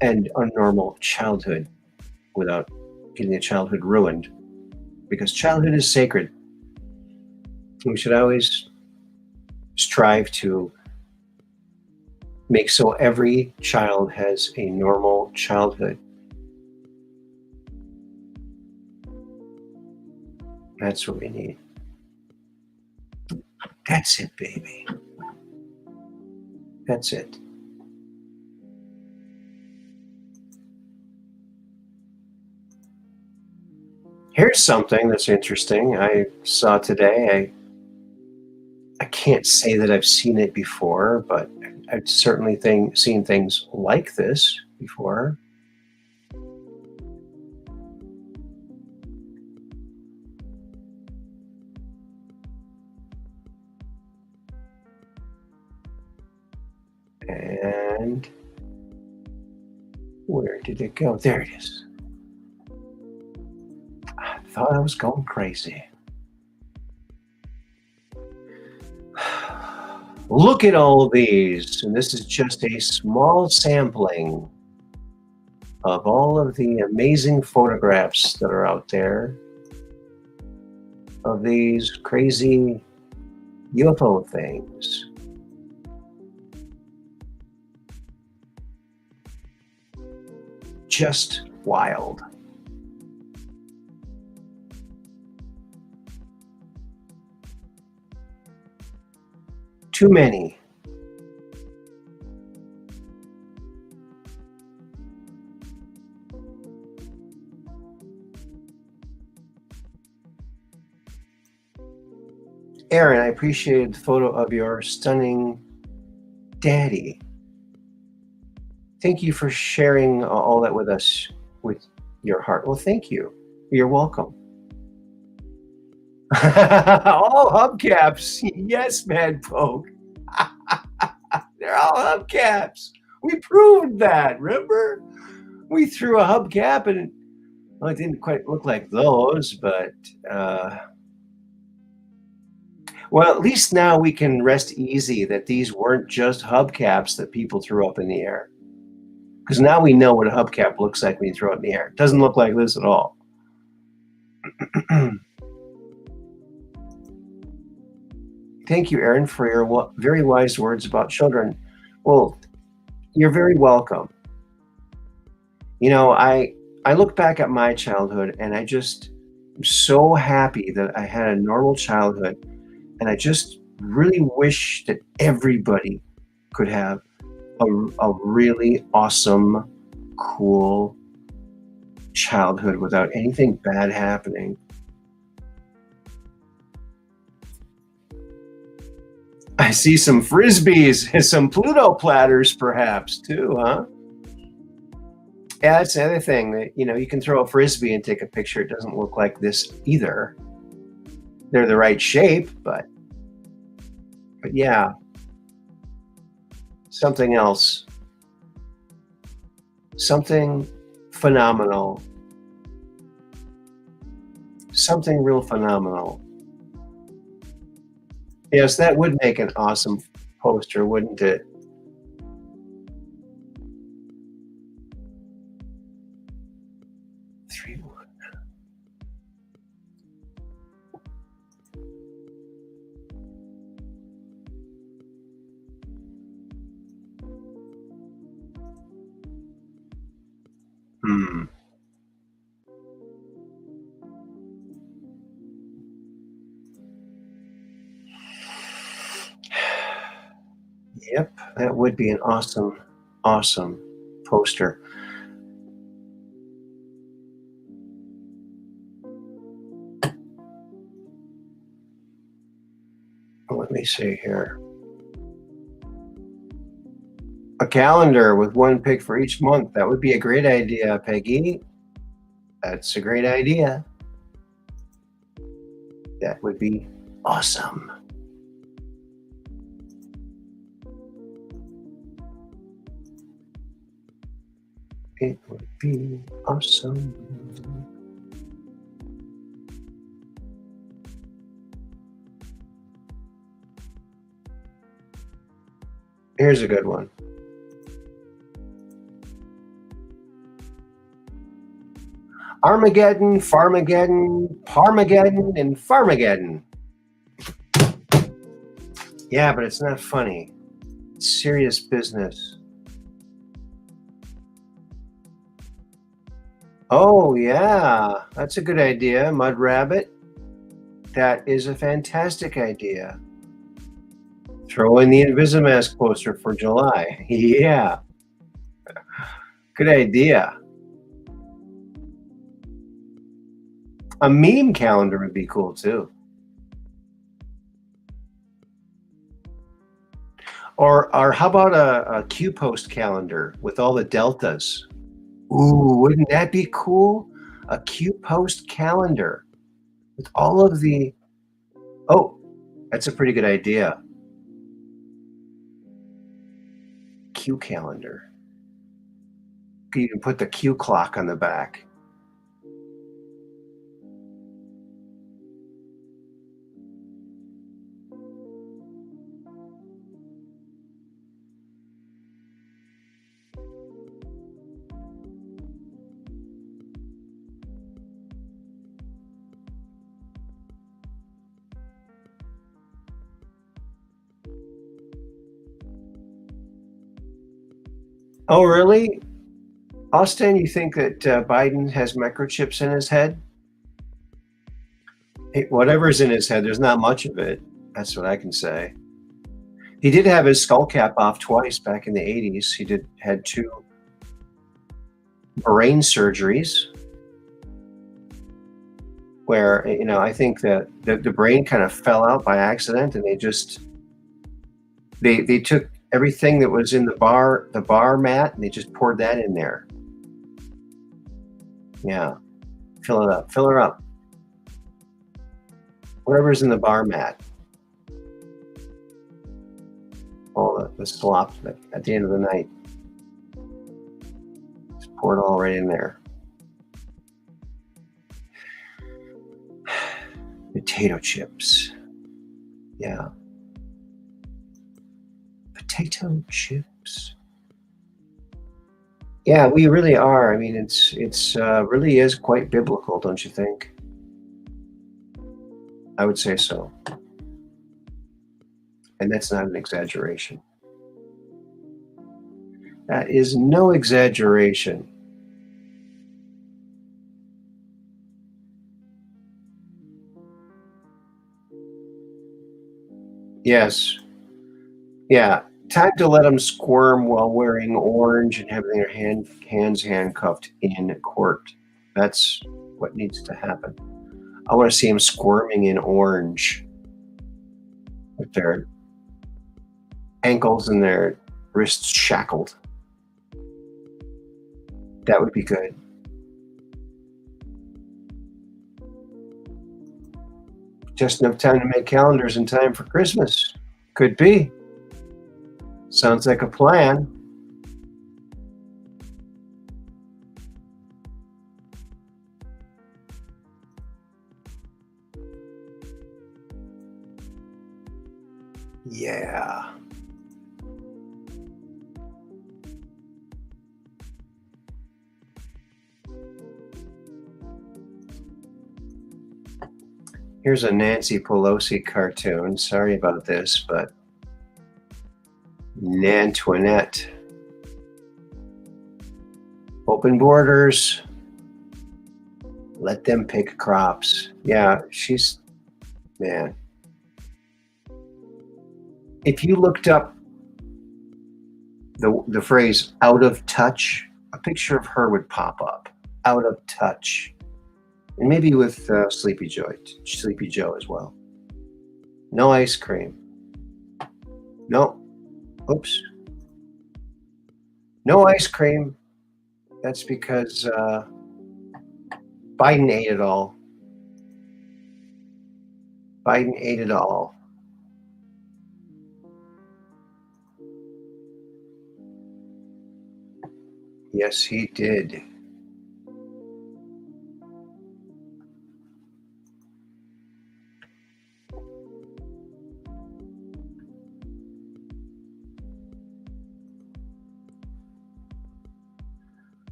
And a normal childhood without getting the childhood ruined. Because childhood is sacred. We should always strive to make so every child has a normal childhood. That's what we need. That's it, baby. That's it. Here's something that's interesting I saw today. I can't say that I've seen it before, but I've certainly seen things like this before. And where did it go? There it is. I thought I was going crazy. Look at all these, and this is just a small sampling of all of the amazing photographs that are out there of these crazy UFO things. Just wild. Too many. Aaron, I appreciated the photo of your stunning daddy. Thank you for sharing all that with us with your heart. Well, thank you. You're welcome. All hubcaps. Yes, man, poke. They're all hubcaps. We proved that, remember? We threw a hubcap and well, it didn't quite look like those, but well, at least now we can rest easy that these weren't just hubcaps that people threw up in the air. Because now we know what a hubcap looks like when you throw it in the air. It doesn't look like this at all. Thank you, Aaron, for your very wise words about children. Well, you're very welcome. You know, I look back at my childhood and I just am so happy that I had a normal childhood. And I just really wish that everybody could have a really awesome, cool childhood without anything bad happening. I see some frisbees and some Pluto platters, perhaps, too, huh? Yeah, that's the other thing that, you know, you can throw a frisbee and take a picture. It doesn't look like this either. They're the right shape, but yeah, something else, something phenomenal, something real phenomenal. Yes, that would make an awesome poster, wouldn't it? Hmm. Yep, that would be an awesome, awesome poster. Let me see here. A calendar with one pick for each month. That would be a great idea, Peggy. That's a great idea. That would be awesome. It would be awesome. Here's a good one. Armageddon, Farmageddon, Parmageddon, and Farmageddon. Yeah, but it's not funny. It's serious business. Oh, yeah. That's a good idea, Mud Rabbit. That is a fantastic idea. Throw in the Invisimask poster for July. Yeah. Good idea. A meme calendar would be cool too. Or how about a Q post calendar with all the deltas? Ooh, wouldn't that be cool? A Q post calendar with all of the. Oh, that's a pretty good idea. Q calendar. You can put the Q clock on the back. Oh, really? Austin, you think that Biden has microchips in his head? Whatever's in his head, there's not much of it. That's what I can say. He did have his skull cap off twice back in the 80s. He had 2 brain surgeries where, you know, I think that the brain kind of fell out by accident, and they took everything that was in the bar mat, and they just poured that in there. Yeah. Fill it up. Fill her up. Whatever's in the bar mat. All the slop at the end of the night. Just pour it all right in there. Potato chips. Yeah. Potato chips. Yeah, we really are. I mean, it's really is quite biblical, don't you think? I would say so. And that's not an exaggeration. That is no exaggeration. Yes. Yeah. Time to let them squirm while wearing orange and having their hands handcuffed in court. That's what needs to happen. I want to see them squirming in orange with their ankles and their wrists shackled. That would be good. Just enough time to make calendars in time for Christmas. Could be. Sounds like a plan. Yeah. Here's a Nancy Pelosi cartoon. Sorry about this, but Nantoinette. Open borders. Let them pick crops. Yeah, she's, man. If you looked up the phrase out of touch, a picture of her would pop up. Out of touch. And maybe with Sleepy Joe as well. No ice cream. No. Oops. No ice cream. That's because Biden ate it all. Biden ate it all. Yes, he did.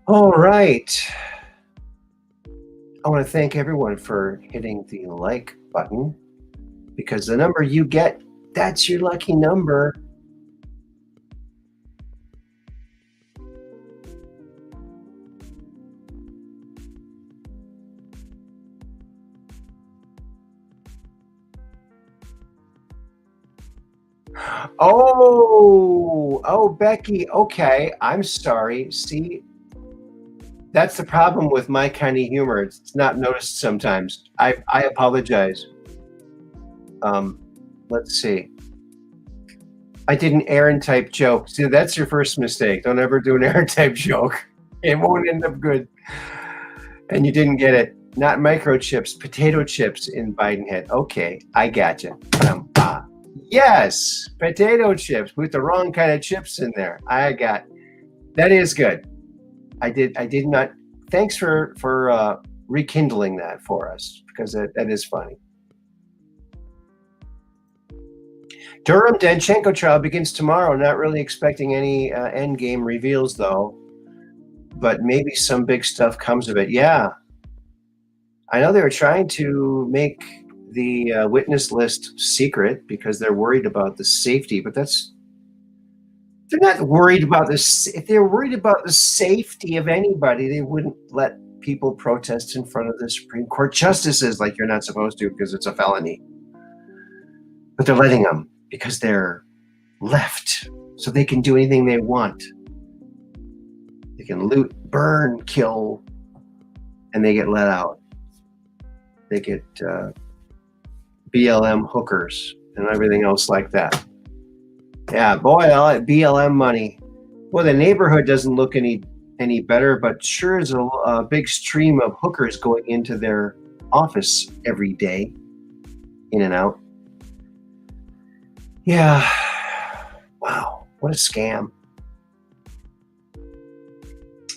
All right. I want to thank everyone for hitting the like button, because the number you get, that's your lucky number. Oh, Becky. Okay, I'm sorry. See, that's the problem with my kind of humor. It's not noticed sometimes. I apologize. Let's see. I did an Aaron type joke. See, that's your first mistake. Don't ever do an Aaron type joke. It won't end up good. And you didn't get it. Not microchips, potato chips in Biden head. Okay, I gotcha. Yes, potato chips with the wrong kind of chips in there. I got that is good. I did not. Thanks for rekindling that for us, because that is funny. Durham Danchenko trial begins tomorrow. Not really expecting any end game reveals though, but maybe some big stuff comes of it. Yeah, I know they were trying to make the witness list secret because they're worried about the safety, but they're not worried about this. If they're worried about the safety of anybody, they wouldn't let people protest in front of the Supreme Court justices like you're not supposed to, because it's a felony. But they're letting them because they're left, so they can do anything they want. They can loot, burn, kill, and they get let out. They get BLM hookers and everything else like that. Yeah, boy, I like BLM money. Well, the neighborhood doesn't look any better, but sure is a big stream of hookers going into their office every day. in and out. Yeah. Wow. What a scam.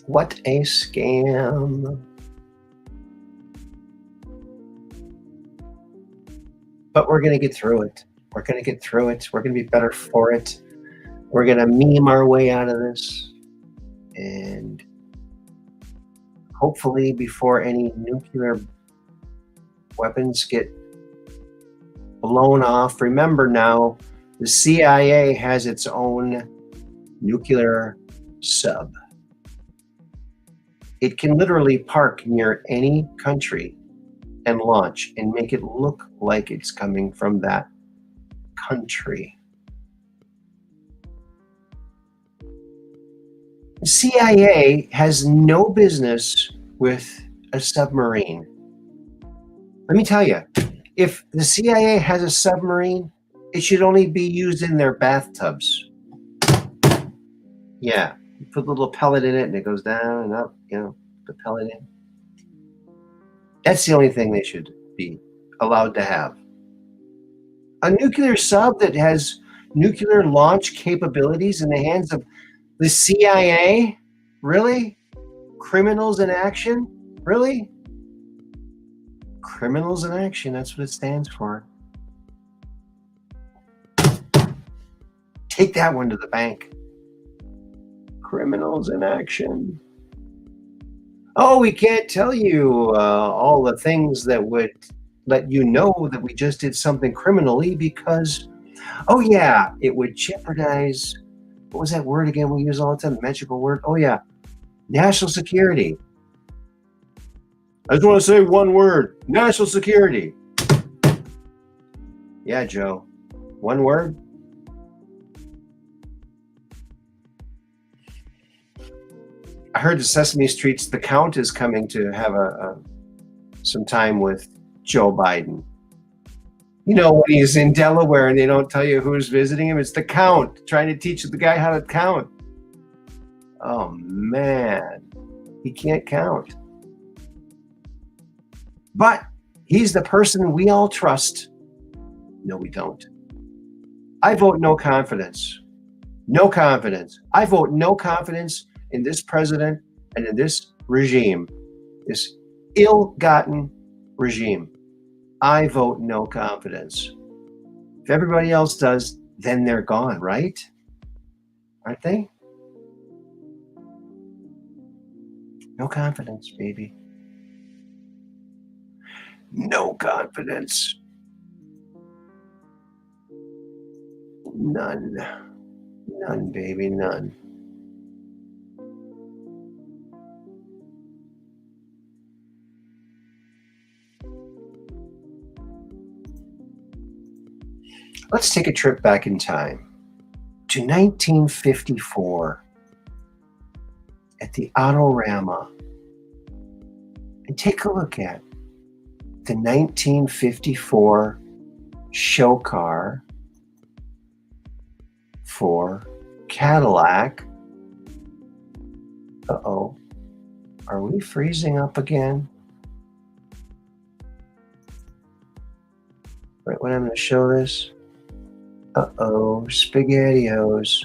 What a scam. But we're going to get through it. We're going to get through it. We're going to be better for it. We're going to meme our way out of this. And hopefully before any nuclear weapons get blown off. Remember now, the CIA has its own nuclear sub. It can literally park near any country and launch and make it look like it's coming from that country. The CIA has no business with a submarine. Let me tell you, if the CIA has a submarine, it should only be used in their bathtubs. Yeah, you put a little pellet in it and it goes down and up, the pellet in. That's the only thing they should be allowed to have. A nuclear sub that has nuclear launch capabilities in the hands of the CIA? Really? Criminals in action? Really? Criminals in action, that's what it stands for. Take that one to the bank. Criminals in action. Oh, we can't tell you all the things that would let you know that we just did something criminally because, oh yeah, it would jeopardize, what was that word again we use all the time, the magical word? Oh yeah, national security. I just want to say one word, national security. Yeah, Joe, one word? I heard the Sesame Street's The Count is coming to have some time with Joe Biden. You know, when he's in Delaware and they don't tell you who's visiting him, it's the Count trying to teach the guy how to count. Oh man, he can't count. But he's the person we all trust. No, we don't. I vote no confidence. No confidence. I vote no confidence in this president and in this regime, this ill-gotten regime. I vote no confidence. If everybody else does, then they're gone, right? Aren't they? No confidence, baby. No confidence. None. None, baby, none. Let's take a trip back in time to 1954 at the Autorama and take a look at the 1954 show car for Cadillac. Uh-oh. Are we freezing up again? Right when I'm going to show this. Uh-oh, SpaghettiOs.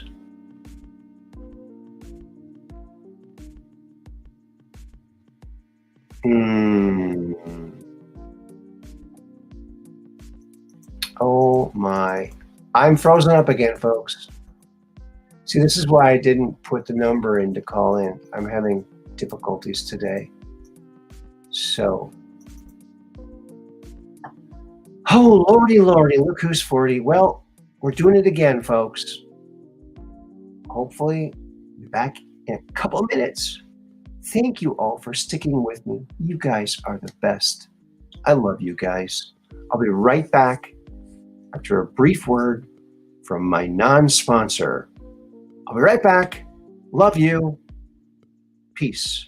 Oh my. I'm frozen up again, folks. See, this is why I didn't put the number in to call in. I'm having difficulties today. So. Oh, lordy, look who's 40. Well, we're doing it again, folks. Hopefully, be back in a couple of minutes. Thank you all for sticking with me. You guys are the best. I love you guys. I'll be right back after a brief word from my non-sponsor. I'll be right back. Love you. Peace.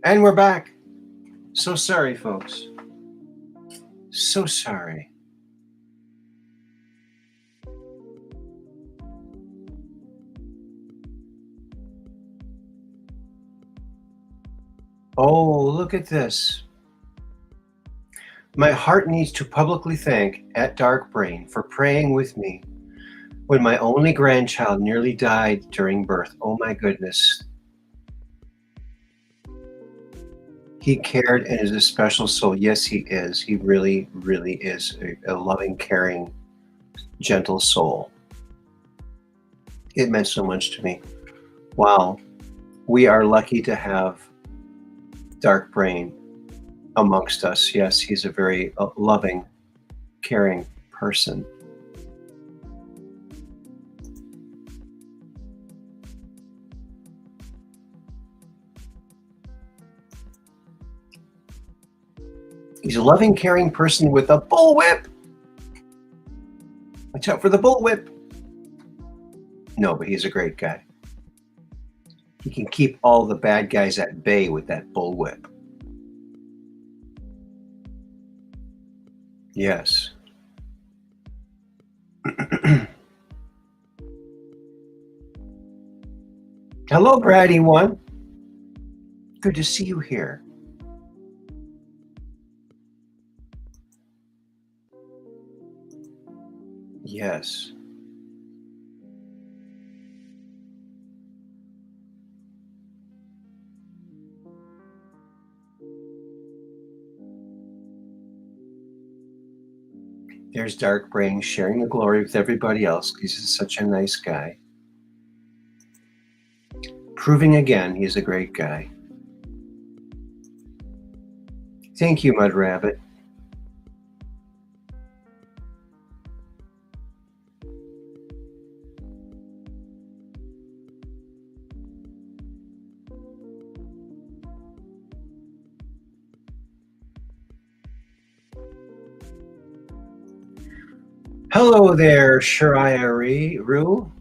And we're back. So sorry, folks. So sorry. Oh, look at this. My heart needs to publicly thank @DarkBrain for praying with me when my only grandchild nearly died during birth. Oh my goodness. He cared and is a special soul. Yes, he is. He really, really is a loving, caring, gentle soul. It meant so much to me. Wow. We are lucky to have DarkBrain amongst us. Yes, he's a very loving, caring person. He's a loving, caring person with a bullwhip. Watch out for the bullwhip. No, but he's a great guy. He can keep all the bad guys at bay with that bullwhip. Yes. Hello, Bratty One. Good to see you here. Yes. There's DarkBrain sharing the glory with everybody else because he's such a nice guy. Proving again he's a great guy. Thank you, Mud Rabbit. Hello there, Shiraya Rue.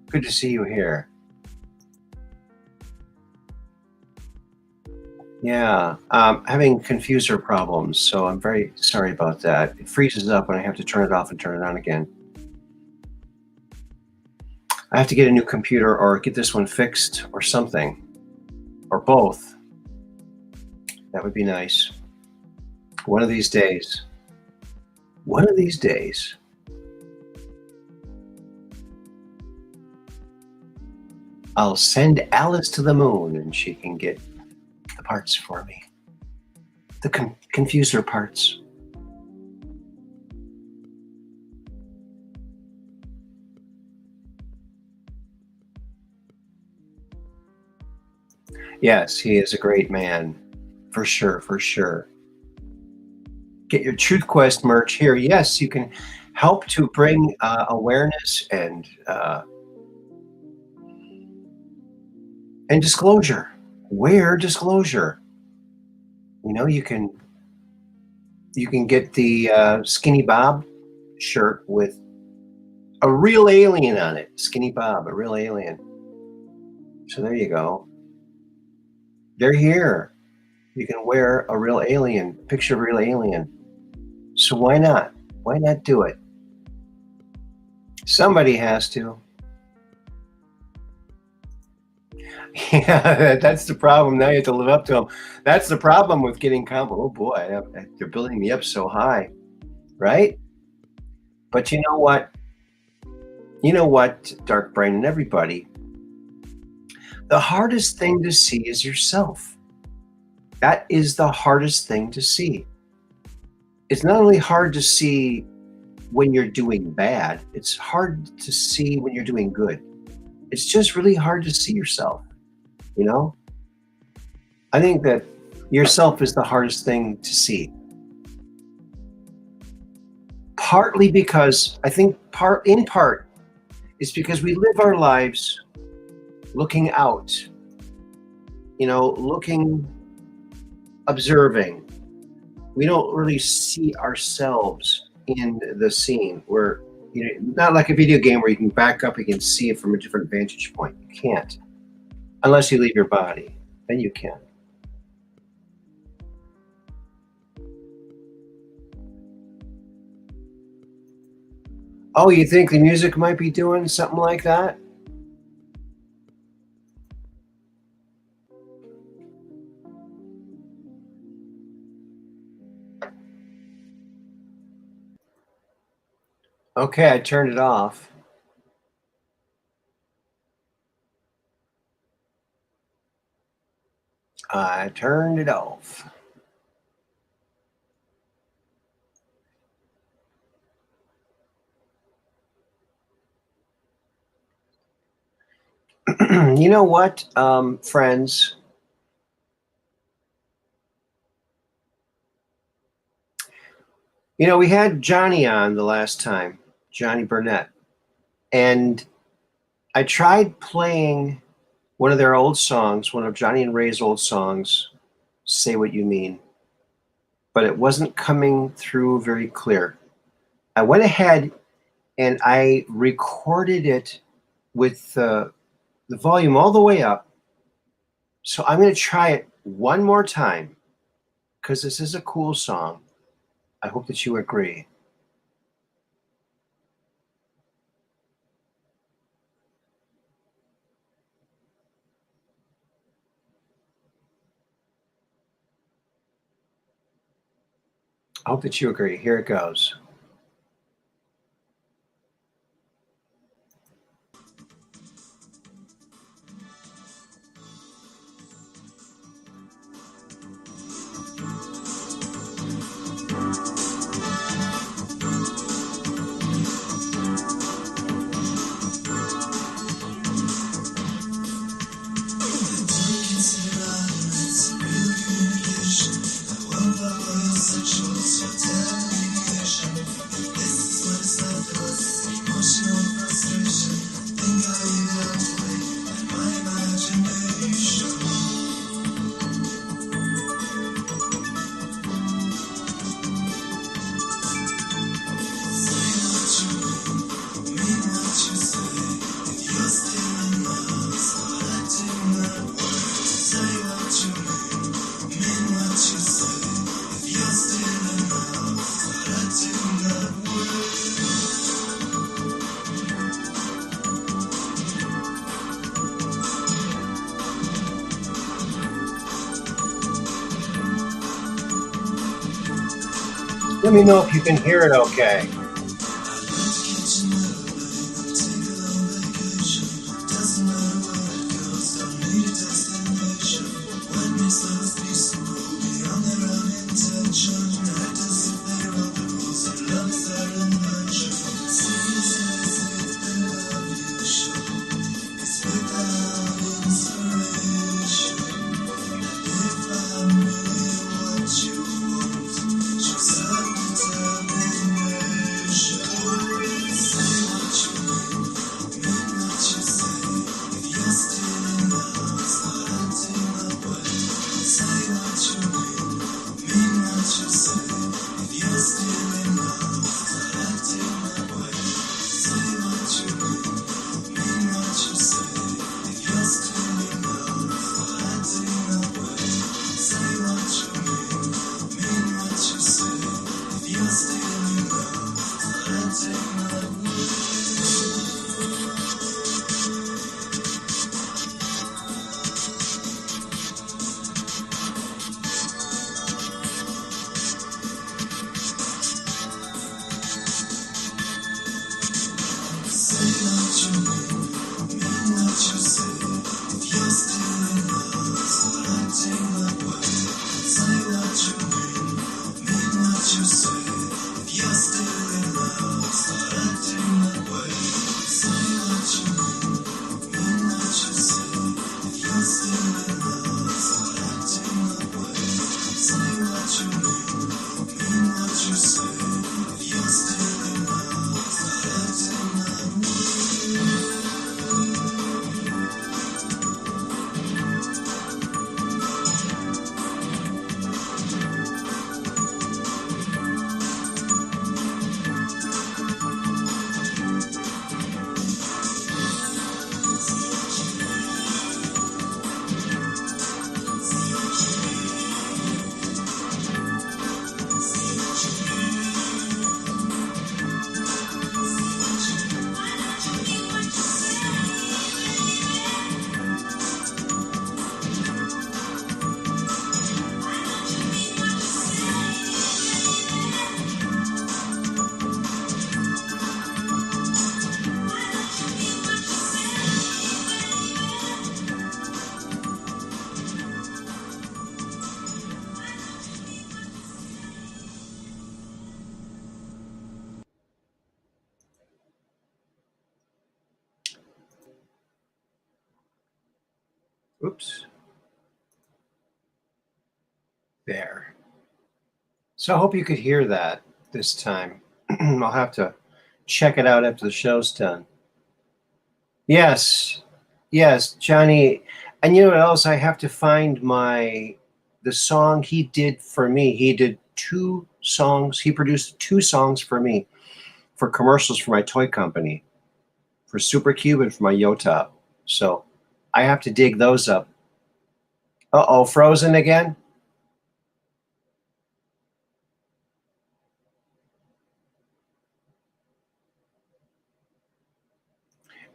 Good to see you here. Yeah, having confuser problems, so I'm very sorry about that. It freezes up and I have to turn it off and turn it on again. I have to get a new computer or get this one fixed or something, or both. That would be nice. One of these days. One of these days. I'll send Alice to the moon and she can get the parts for me. The confuser parts. Yes, he is a great man. For sure, for sure. Get your Truth Quest merch here. Yes, you can help to bring awareness and disclosure. Wear disclosure. You know, you can get the Skinny Bob shirt with a real alien on it. Skinny Bob, a real alien. So there you go. They're here. You can wear a real alien, picture of a real alien. So why not? Why not do it? Somebody has to. Yeah, that's the problem. Now you have to live up to them. That's the problem with getting combo. Oh boy, they're building me up so high, right? But you know what? You know what, DarkBrain and everybody? The hardest thing to see is yourself. That is the hardest thing to see. It's not only hard to see when you're doing bad, it's hard to see when you're doing good. It's just really hard to see yourself, you know? I think that yourself is the hardest thing to see. Partly because, I think in part, it's because we live our lives looking out, you know, observing. We don't really see ourselves in the scene. We're, you know, not like a video game where you can back up, you can see it from a different vantage point. You can't, unless you leave your body, then you can. Oh, you think the music might be doing something like that? Okay, I turned it off. I turned it off. You know what, friends? You know, we had Johnny on the last time, Johnny Burnett, and I tried playing one of their old songs, one of Johnny and Ray's old songs, Say What You Mean, but it wasn't coming through very clear. I went ahead and I recorded it with the volume all the way up. So I'm going to try it one more time because this is a cool song. I hope that you agree. I hope that you agree. Here it goes. Let me know if you can hear it okay. Oops. There. So I hope you could hear that this time. I'll have to check it out after the show's done. Yes. Yes, Johnny. And you know what else? I have to find the song he did for me. He did 2 songs. He produced 2 songs for me for commercials for my toy company, for Supercube and for my Yotop. So I have to dig those up. Uh-oh, frozen again?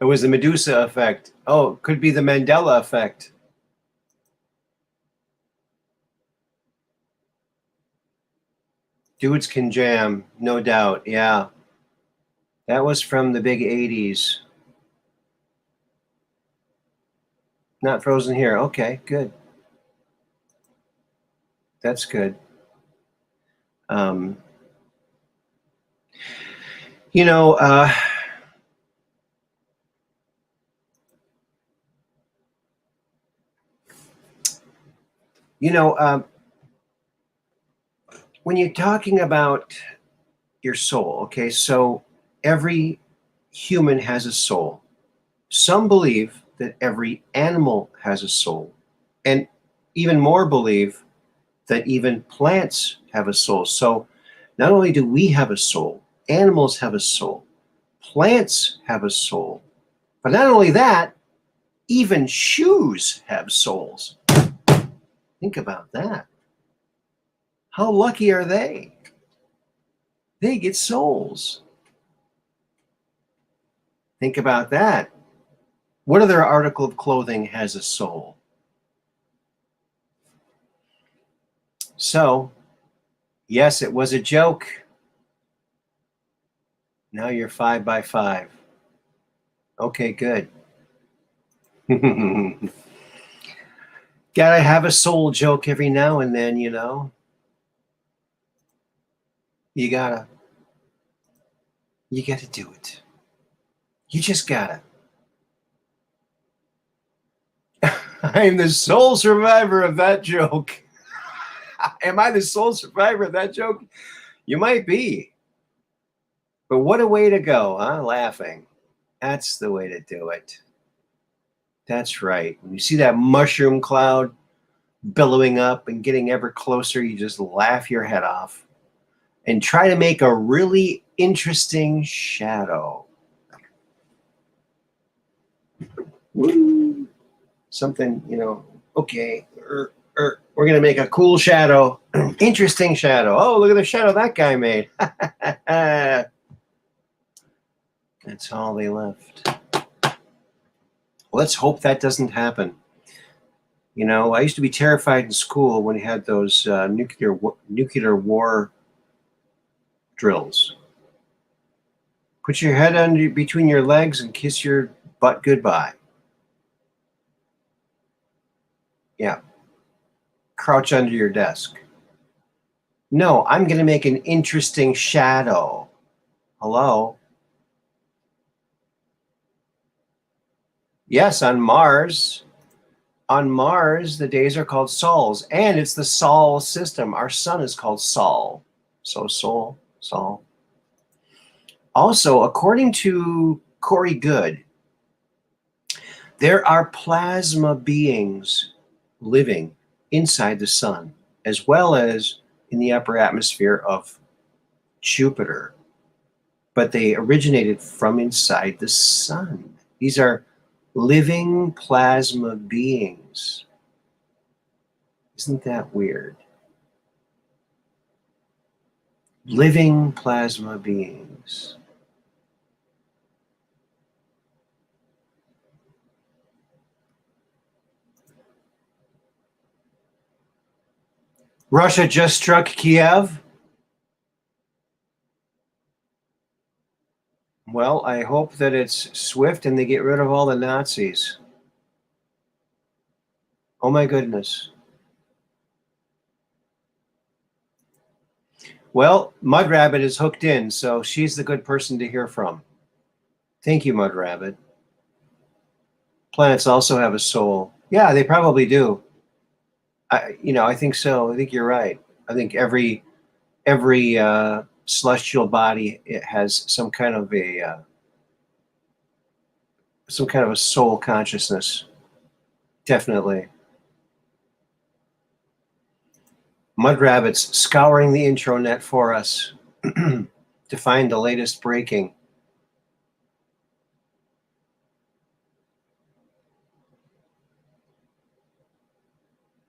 It was the Medusa effect. Oh, could be the Mandela effect. Dudes can jam, no doubt. Yeah. That was from the big 80s. Not frozen here. Okay, good. That's good. You know, when you're talking about your soul, okay, so every human has a soul. Some believe that every animal has a soul, and even more believe that even plants have a soul. So not only do we have a soul, animals have a soul, plants have a soul, but not only that, even shoes have souls. Think about that. How lucky are they? They get souls. Think about that. What other article of clothing has a soul? So, yes, it was a joke. Now you're 5 by 5. Okay, good. Gotta have a soul joke every now and then, you know. You gotta do it. You just gotta. I'm the sole survivor of that joke. Am I the sole survivor of that joke? You might be. But what a way to go, huh? Laughing. That's the way to do it. That's right. When you see that mushroom cloud billowing up and getting ever closer, you just laugh your head off and try to make a really interesting shadow. Woo. Something, you know, okay, we're going to make a cool shadow, interesting shadow. Oh, look at the shadow that guy made. That's all they left. Let's hope that doesn't happen. You know, I used to be terrified in school when we had those nuclear war drills. Put your head under between your legs and kiss your butt goodbye. Yeah. Crouch under your desk. No, I'm going to make an interesting shadow. Hello? Yes, on Mars. On Mars, the days are called sols, and it's the Sol system. Our sun is called Sol. So Sol. Also, according to Corey Good, there are plasma beings living inside the sun, as well as in the upper atmosphere of Jupiter. But they originated from inside the sun. These are living plasma beings. Isn't that weird? Living plasma beings. Russia just struck Kiev. Well, I hope that it's swift and they get rid of all the Nazis. Oh my goodness. Well, Mud Rabbit is hooked in, so she's the good person to hear from. Thank you, Mud Rabbit. Planets also have a soul. Yeah, they probably do. I think so. I think you're right. I think every celestial body, it has some kind of a soul consciousness. Definitely. Mud Rabbits scouring the intranet for us to find the latest breaking.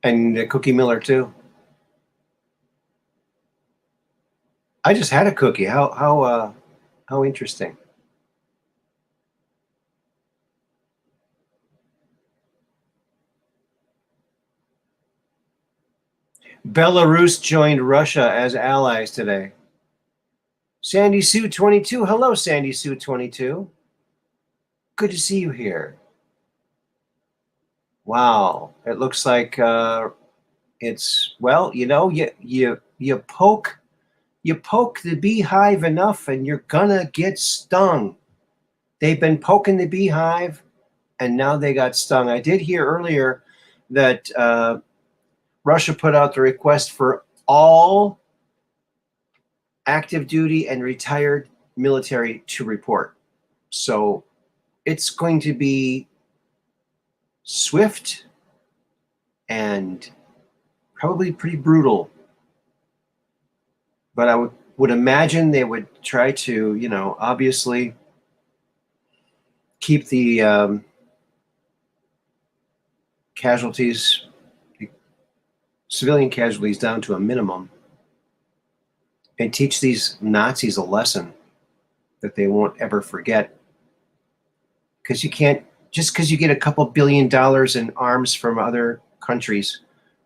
And Cookie Miller too. I just had a cookie. How interesting. Belarus joined Russia as allies today. Sandy Sue 22. Hello, Sandy Sue 22. Good to see you here. Wow, it looks like it's, well, you poke the beehive enough and you're gonna get stung. They've been poking the beehive and now they got stung. I did hear earlier that Russia put out the request for all active duty and retired military to report. So it's going to be swift and probably pretty brutal. But I would imagine they would try to, obviously keep the casualties, civilian casualties, down to a minimum and teach these Nazis a lesson that they won't ever forget. Because you can't, just because you get a couple $1 billion in arms from other countries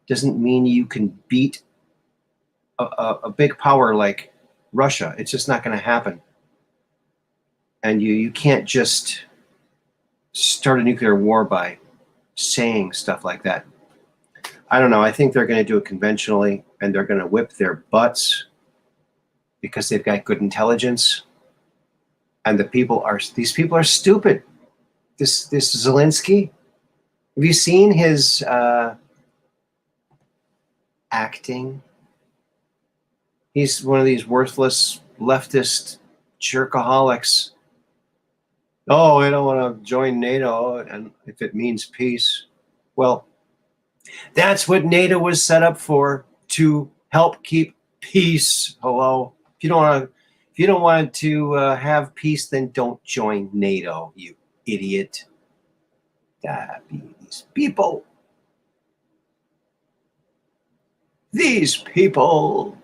doesn't mean you can beat a big power like Russia. It's just not going to happen. And you can't just start a nuclear war by saying stuff like that. I don't know. I think they're going to do it conventionally, and they're going to whip their butts because they've got good intelligence. And these people are stupid. This Zelensky, have you seen his acting? He's one of these worthless leftist jerkaholics. Oh, I don't want to join NATO, and if it means peace. Well, that's what NATO was set up for, to help keep peace. Hello. If you don't want to have peace, then don't join NATO, you idiot. These people. These people.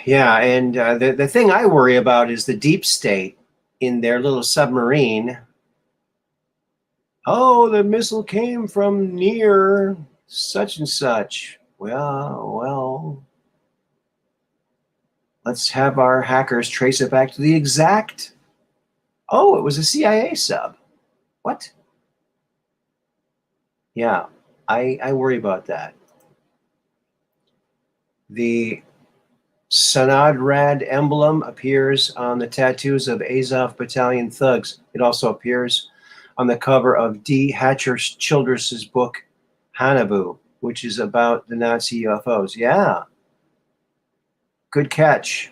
Yeah, and the thing I worry about is the deep state in their little submarine. Oh, the missile came from near such and such. Well, let's have our hackers trace it back to the exact. Oh, it was a CIA sub. What? Yeah, I worry about that. The Sanad emblem appears on the tattoos of Azov Battalion thugs. It also appears on the cover of D. Hatcher Childress's book, Hanabu, which is about the Nazi UFOs. Yeah. Good catch.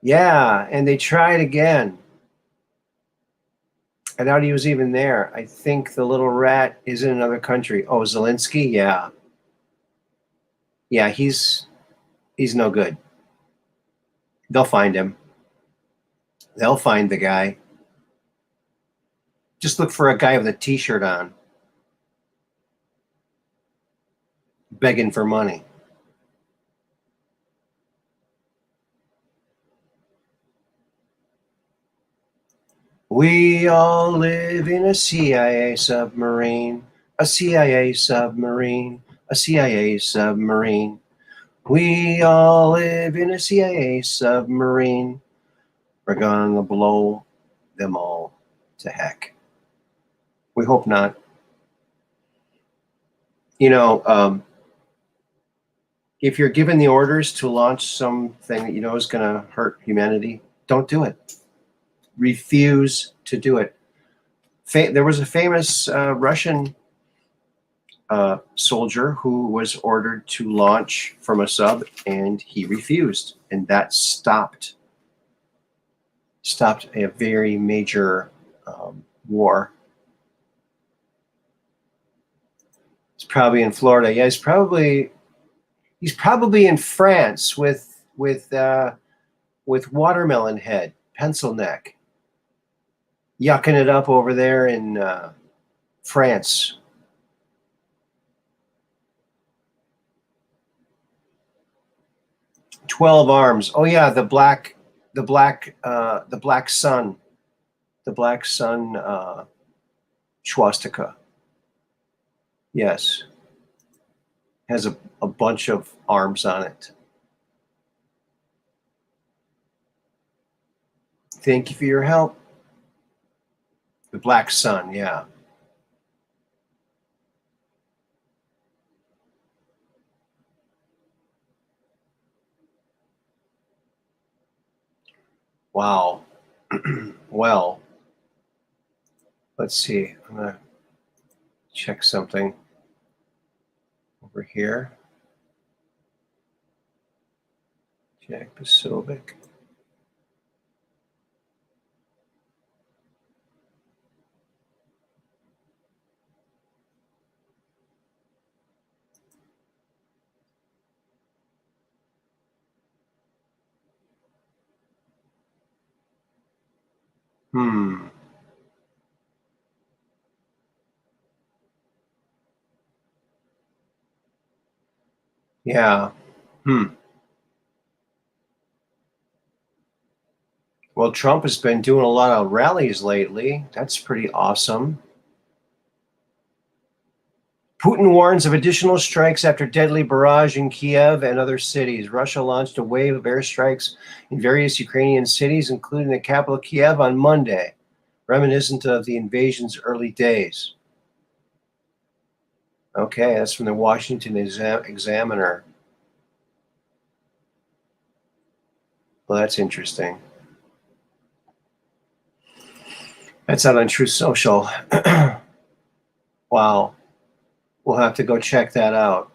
Yeah, and they tried again. I doubt he was even there. I think the little rat is in another country. Oh, Zelensky? Yeah. Yeah, he's no good. They'll find him. They'll find the guy. Just look for a guy with a t-shirt on, begging for money. We all live in a CIA submarine, a CIA submarine, a CIA submarine. We all live in a CIA submarine. We're gonna blow them all to heck. We hope not. If you're given the orders to launch something that you know is going to hurt humanity, Don't do it. Refuse to do it. There was a famous Russian soldier who was ordered to launch from a sub, and he refused, and that stopped a very major war. He's probably in Florida. Yeah, he's probably in France with Watermelon Head, Pencil Neck, yucking it up over there in France. "12 Arms." Oh yeah, the black sun swastika. Yes, has a bunch of arms on it. Thank you for your help. The black sun, yeah. Wow. Well, let's see. I'm going to check something over here. Jack Pasovic. Yeah. Well, Trump has been doing a lot of rallies lately. That's pretty awesome. Putin warns of additional strikes after deadly barrage in Kiev and other cities. Russia launched a wave of airstrikes in various Ukrainian cities, including the capital Kiev, on Monday, reminiscent of the invasion's early days. Okay, that's from the Washington Examiner. Well, that's interesting. That's out on Truth Social. Wow. We'll have to go check that out.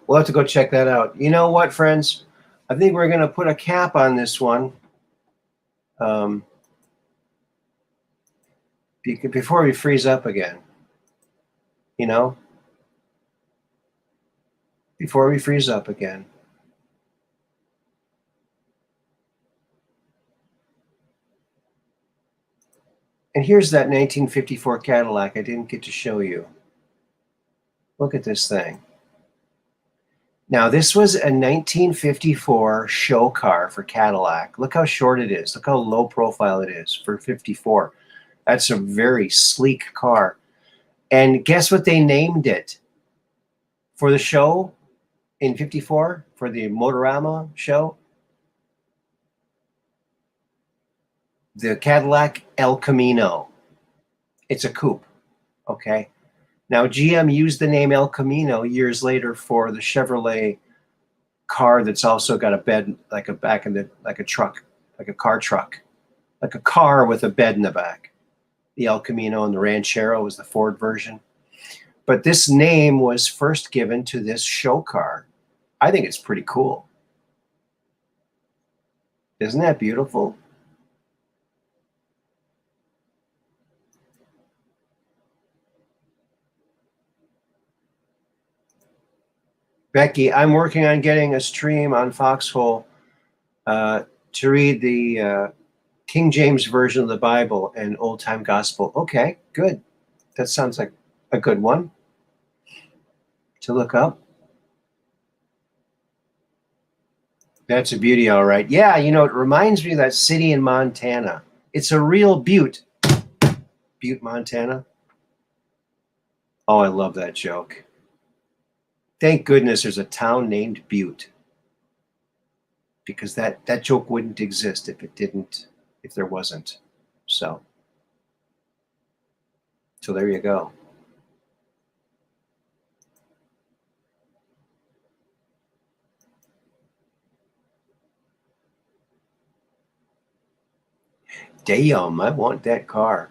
You know what, friends? I think we're going to put a cap on this one. Before we freeze up again. You know? Before we freeze up again. And here's that 1954 Cadillac I didn't get to show you. Look at this thing. Now, this was a 1954 show car for Cadillac. Look how short it is. Look how low profile it is for 54. That's a very sleek car. And guess what they named it for the show in 54, for the Motorama show? The Cadillac El Camino. It's a coupe, okay? Now, GM used the name El Camino years later for the Chevrolet car that's also got a bed, like a truck, like a car truck, like a car with a bed in the back. The El Camino and the Ranchero was the Ford version. But this name was first given to this show car. I think it's pretty cool. Isn't that beautiful? Becky, I'm working on getting a stream on Foxhole to read the King James Version of the Bible and Old Time Gospel. Okay, good. That sounds like a good one to look up. That's a beauty, all right. Yeah, you know, it reminds me of that city in Montana. It's a real Butte. Butte, Montana. Oh, I love that joke. Thank goodness there's a town named Butte. Because that joke wouldn't exist if there wasn't. So there you go. Damn, I want that car.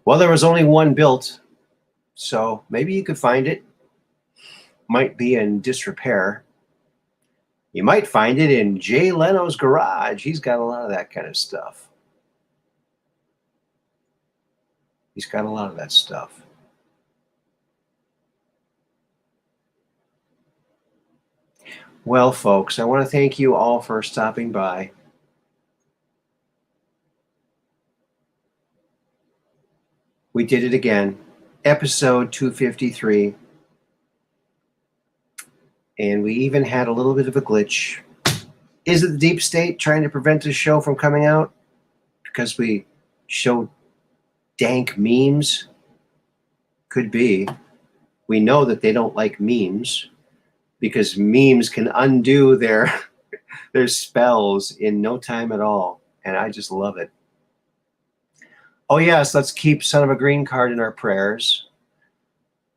Well, there was only one built, so maybe you could find it. Might be in disrepair. You might find it in Jay Leno's garage. He's got a lot of that kind of stuff. He's got a lot of that stuff. Well, folks, I want to thank you all for stopping by. We did it again. Episode 253. And we even had a little bit of a glitch. Is it the deep state trying to prevent this show from coming out? Because we showed dank memes? Could be. We know that they don't like memes because memes can undo their spells in no time at all. And I just love it. Oh, yes, let's keep Son of a Green Card in our prayers.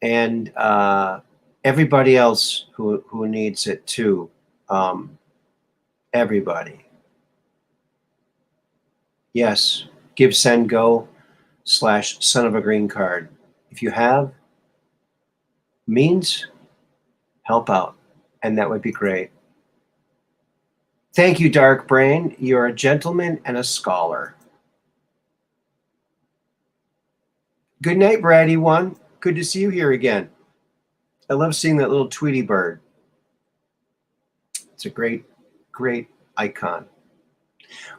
And everybody else who needs it too. Everybody. Yes, give send go / Son of a Green Card. If you have means, help out. And that would be great. Thank you, Dark Brain. You're a gentleman and a scholar. Good night, Bratty One. Good to see you here again. I love seeing that little Tweety bird. It's a great, great icon.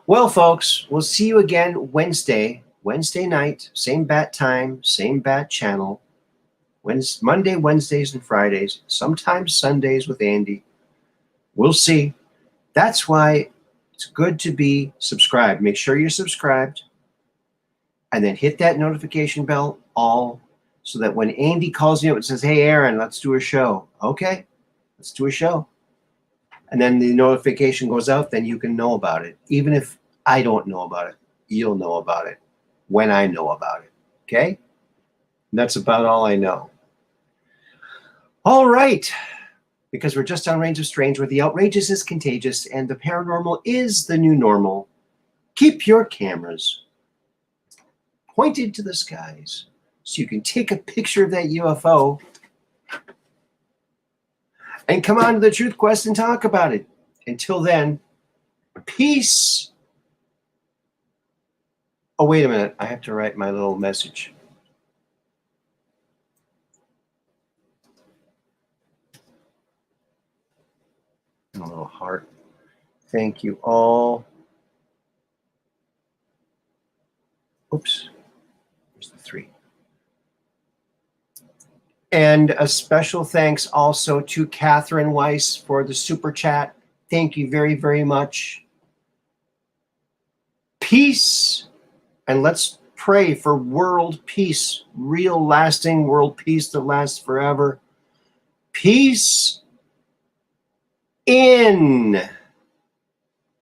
Well, folks, we'll see you again Wednesday night, same bat time, same bat channel. Monday, Wednesdays, and Fridays, sometimes Sundays with Andy. We'll see. That's why it's good to be subscribed. Make sure you're subscribed. And then hit that notification bell all so that when Andy calls you and says, hey, Aaron, let's do a show. Okay, let's do a show. And then the notification goes out, then you can know about it. Even if I don't know about it, you'll know about it when I know about it. Okay? And that's about all I know. All right. Because we're just on Range of Strange, where the outrageous is contagious and the paranormal is the new normal. Keep your cameras pointed to the skies so you can take a picture of that UFO and come on to the Truth Quest and talk about it. Until then, peace. Oh, wait a minute. I have to write my little message. A little heart. Thank you all. Oops. Here's the 3. And a special thanks also to Catherine Weiss for the super chat. Thank you very, very much. Peace. And let's pray for world peace, real lasting world peace that lasts forever. Peace in.